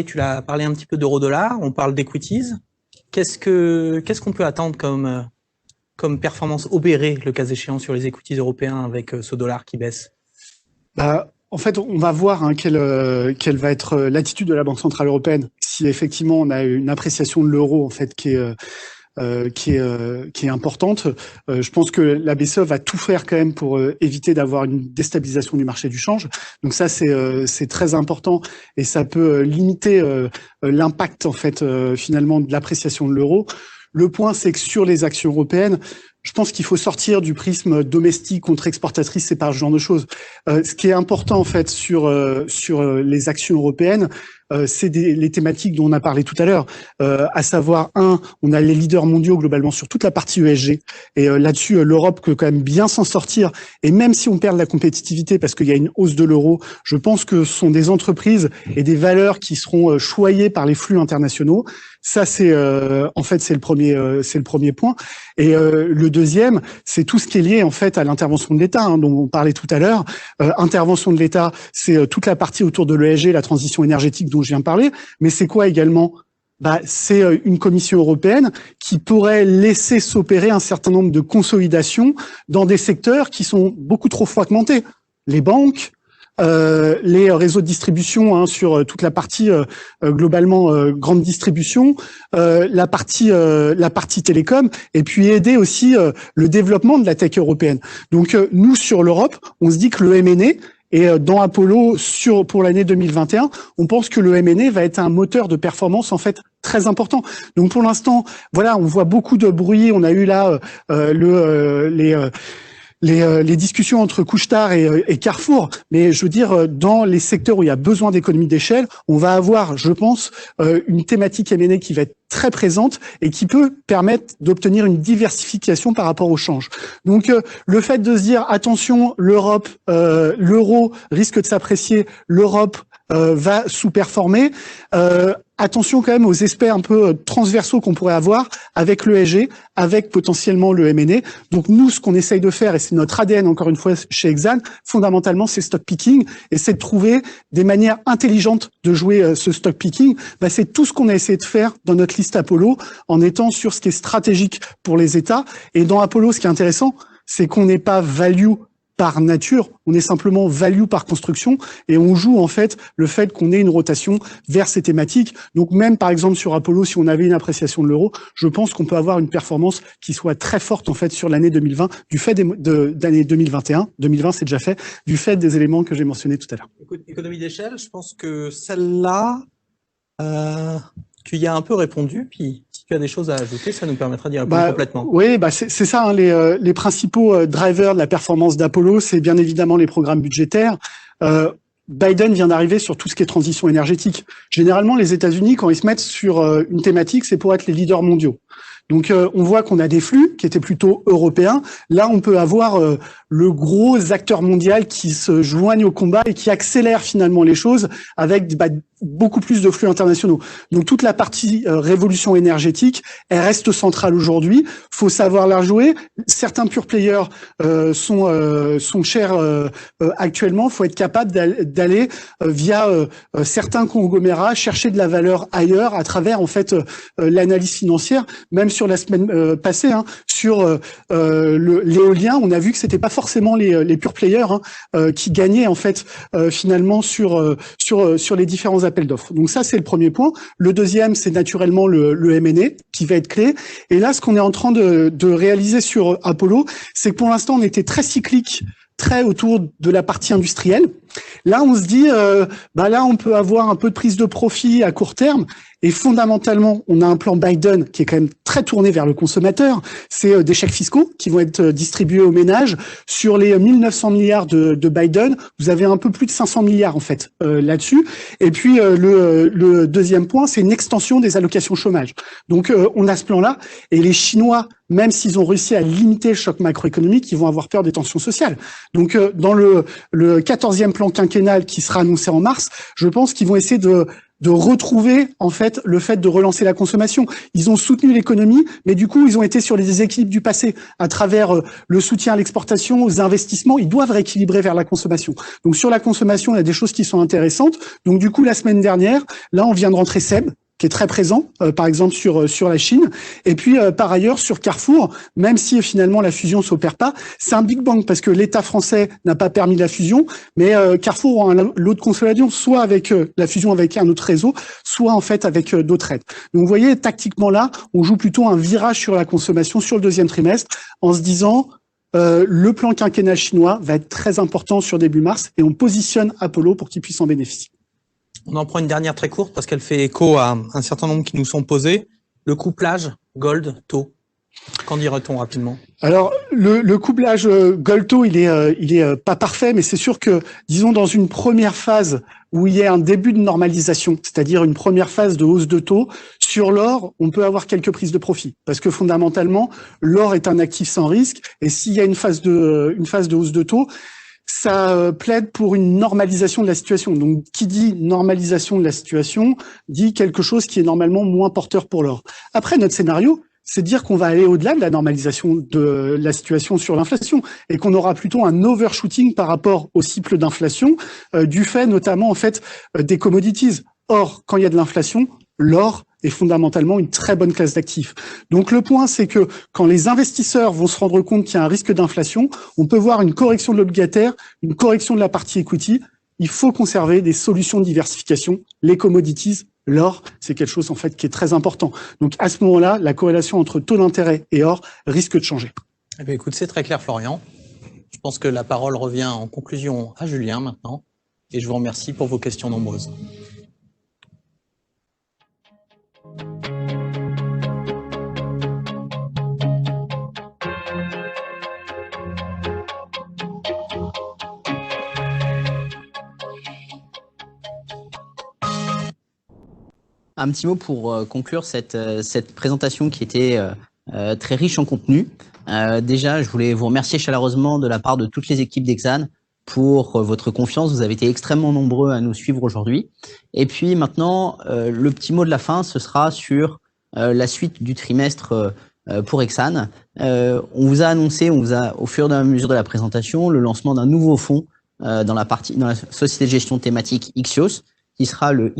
tu l'as parlé un petit peu d'euro-dollar, on parle d'equities. Qu'est-ce qu'on peut attendre comme performance obérée, le cas échéant, sur les equities européens avec ce dollar qui baisse? en fait, on va voir quelle va être l'attitude de la Banque centrale européenne si effectivement on a une appréciation de l'euro en fait qui est importante. Je pense que la BCE va tout faire quand même pour éviter d'avoir une déstabilisation du marché du change. Donc ça c'est très important et ça peut limiter l'impact en fait finalement de l'appréciation de l'euro. Le point c'est que sur les actions européennes, je pense qu'il faut sortir du prisme domestique contre exportatrice, c'est pas ce genre de choses. Ce qui est important en fait sur les actions européennes, c'est les thématiques dont on a parlé tout à l'heure, à savoir on a les leaders mondiaux globalement sur toute la partie ESG et là-dessus l'Europe peut quand même bien s'en sortir et même si on perd de la compétitivité parce qu'il y a une hausse de l'euro, je pense que ce sont des entreprises et des valeurs qui seront choyées par les flux internationaux. Ça c'est en fait c'est le premier point et le deuxième c'est tout ce qui est lié en fait à l'intervention de l'État dont on parlait tout à l'heure. Intervention de l'État, c'est toute la partie autour de l'ESG, la transition énergétique dont je viens de parler, mais c'est quoi également? C'est une commission européenne qui pourrait laisser s'opérer un certain nombre de consolidations dans des secteurs qui sont beaucoup trop fragmentés. Les banques, les réseaux de distribution sur toute la partie globalement grande distribution, la partie télécom, et puis aider aussi le développement de la tech européenne. Donc nous sur l'Europe, on se dit que le M&A et dans Apollo pour l'année 2021, on pense que le M&A va être un moteur de performance en fait très important. Donc pour l'instant, voilà, on voit beaucoup de bruit. On a eu là les discussions entre Couche-Tard et Carrefour, mais je veux dire, dans les secteurs où il y a besoin d'économie d'échelle, on va avoir, je pense, une thématique M&A qui va être très présente et qui peut permettre d'obtenir une diversification par rapport au change. Donc, le fait de se dire, attention, l'Europe, l'euro risque de s'apprécier, l'Europe va sous-performer. Attention quand même aux aspects un peu transversaux qu'on pourrait avoir avec le l'ESG, avec potentiellement le M&A. Donc nous, ce qu'on essaye de faire, et c'est notre ADN encore une fois chez Exane, fondamentalement c'est stock picking, et c'est de trouver des manières intelligentes de jouer ce stock picking. C'est tout ce qu'on a essayé de faire dans notre liste Apollo, en étant sur ce qui est stratégique pour les États. Et dans Apollo, ce qui est intéressant, c'est qu'on n'est pas value par nature, on est simplement value par construction et on joue en fait le fait qu'on ait une rotation vers ces thématiques. Donc même par exemple sur Apollo, si on avait une appréciation de l'euro, je pense qu'on peut avoir une performance qui soit très forte en fait sur l'année 2020 du fait d'année 2021. 2020 c'est déjà fait, du fait des éléments que j'ai mentionnés tout à l'heure. Économie d'échelle, je pense que celle-là, tu y as un peu répondu, puis si tu as des choses à ajouter, ça nous permettra d'y répondre complètement. Oui, c'est ça, les principaux drivers de la performance d'Apollo, c'est bien évidemment les programmes budgétaires. Biden vient d'arriver sur tout ce qui est transition énergétique. Généralement, les États-Unis, quand ils se mettent sur une thématique, c'est pour être les leaders mondiaux. Donc, on voit qu'on a des flux qui étaient plutôt européens. Là, on peut avoir le gros acteur mondial qui se joigne au combat et qui accélère finalement les choses avec beaucoup plus de flux internationaux. Donc, toute la partie révolution énergétique, elle reste centrale aujourd'hui. Faut savoir la jouer. Certains pure players sont chers actuellement. Faut être capable d'aller via certains conglomérats chercher de la valeur ailleurs à travers en fait l'analyse financière. Même sur la semaine passée, sur l'éolien, on a vu que c'était pas forcément les pure players qui gagnaient en fait finalement sur les différents appels d'offres. Donc ça c'est le premier point. Le deuxième c'est naturellement le M&A qui va être clé. Et là ce qu'on est en train de réaliser sur Apollo, c'est que pour l'instant on était très cyclique, très autour de la partie industrielle. Là, on se dit, là, on peut avoir un peu de prise de profit à court terme. Et fondamentalement, on a un plan Biden qui est quand même très tourné vers le consommateur. C'est des chèques fiscaux qui vont être distribués aux ménages. Sur les 1900 milliards de Biden, vous avez un peu plus de 500 milliards en fait là-dessus. Et puis le deuxième point, c'est une extension des allocations chômage. Donc on a ce plan-là. Et les Chinois, même s'ils ont réussi à limiter le choc macroéconomique, ils vont avoir peur des tensions sociales. Donc dans le 14e plan quinquennal qui sera annoncé en mars, je pense qu'ils vont essayer de retrouver en fait le fait de relancer la consommation. Ils ont soutenu l'économie, mais du coup ils ont été sur les déséquilibres du passé à travers le soutien à l'exportation, aux investissements. Ils doivent rééquilibrer vers la consommation. Donc sur la consommation, il y a des choses qui sont intéressantes. Donc du coup la semaine dernière, là on vient de rentrer SEB, qui est très présent, par exemple sur la Chine. Et puis par ailleurs sur Carrefour, même si finalement la fusion s'opère pas, c'est un big bang parce que l'État français n'a pas permis la fusion, mais Carrefour a un lot de consolidation, soit avec la fusion avec un autre réseau, soit en fait avec d'autres aides. Donc vous voyez, tactiquement là, on joue plutôt un virage sur la consommation sur le deuxième trimestre, en se disant le plan quinquennal chinois va être très important sur début mars et on positionne Apollo pour qu'il puisse en bénéficier. On en prend une dernière très courte parce qu'elle fait écho à un certain nombre qui nous sont posés. Le couplage gold-taux, qu'en dirait-on rapidement? Alors, le couplage gold-taux, il est pas parfait, mais c'est sûr que, disons, dans une première phase où il y a un début de normalisation, c'est-à-dire une première phase de hausse de taux, sur l'or, on peut avoir quelques prises de profit. Parce que fondamentalement, l'or est un actif sans risque, et s'il y a une phase de hausse de taux, ça plaide pour une normalisation de la situation. Donc, qui dit normalisation de la situation, dit quelque chose qui est normalement moins porteur pour l'or. Après, notre scénario, c'est de dire qu'on va aller au-delà de la normalisation de la situation sur l'inflation et qu'on aura plutôt un overshooting par rapport au cycle d'inflation, du fait notamment en fait des commodities. Or, quand il y a de l'inflation, l'or est fondamentalement une très bonne classe d'actifs. Donc le point, c'est que quand les investisseurs vont se rendre compte qu'il y a un risque d'inflation, on peut voir une correction de l'obligataire, une correction de la partie equity. Il faut conserver des solutions de diversification, les commodities. L'or, c'est quelque chose en fait qui est très important. Donc à ce moment-là, la corrélation entre taux d'intérêt et or risque de changer. Eh bien, écoute, c'est très clair, Florian. Je pense que la parole revient en conclusion à Julien maintenant. Et je vous remercie pour vos questions nombreuses. Un petit mot pour conclure cette présentation qui était très riche en contenu. Déjà, je voulais vous remercier chaleureusement de la part de toutes les équipes d'Exane pour votre confiance. Vous avez été extrêmement nombreux à nous suivre aujourd'hui. Et puis maintenant, le petit mot de la fin, ce sera sur la suite du trimestre pour Exane. On vous a annoncé, au fur et à mesure de la présentation, le lancement d'un nouveau fonds dans la société de gestion thématique Ixios, qui sera le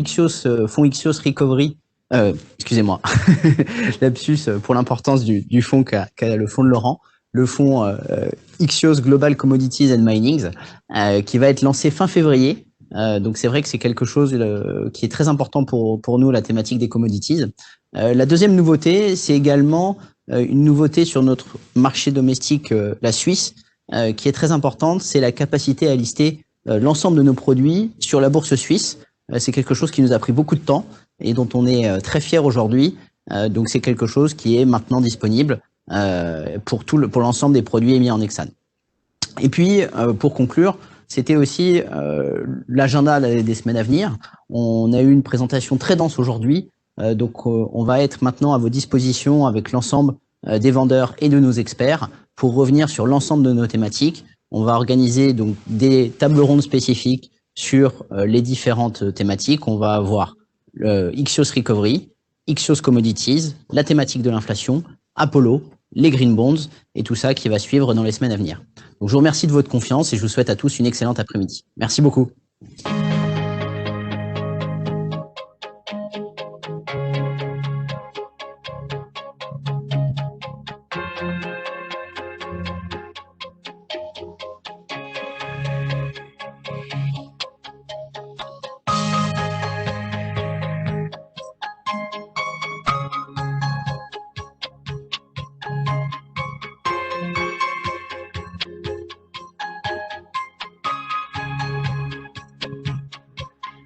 fonds Ixios Recovery. Excusez-moi, lapsus pour l'importance du fonds qu'a le fonds de Laurent, le fonds Ixios Global Commodities and Minings, qui va être lancé fin février. Donc c'est vrai que c'est quelque chose qui est très important pour nous, la thématique des commodities. La deuxième nouveauté, c'est également une nouveauté sur notre marché domestique, la Suisse, qui est très importante, c'est la capacité à lister l'ensemble de nos produits sur la bourse suisse. C'est quelque chose qui nous a pris beaucoup de temps et dont on est très fiers aujourd'hui. Donc c'est quelque chose qui est maintenant disponible pour l'ensemble des produits émis en Exane. Et puis pour conclure, c'était aussi l'agenda des semaines à venir. On a eu une présentation très dense aujourd'hui, donc on va être maintenant à vos dispositions avec l'ensemble des vendeurs et de nos experts pour revenir sur l'ensemble de nos thématiques. On va organiser donc des tables rondes spécifiques sur les différentes thématiques. On va avoir Ixios Recovery, Ixios Commodities, la thématique de l'inflation, Apollo, les Green Bonds et tout ça qui va suivre dans les semaines à venir. Donc je vous remercie de votre confiance et je vous souhaite à tous une excellente après-midi. Merci beaucoup.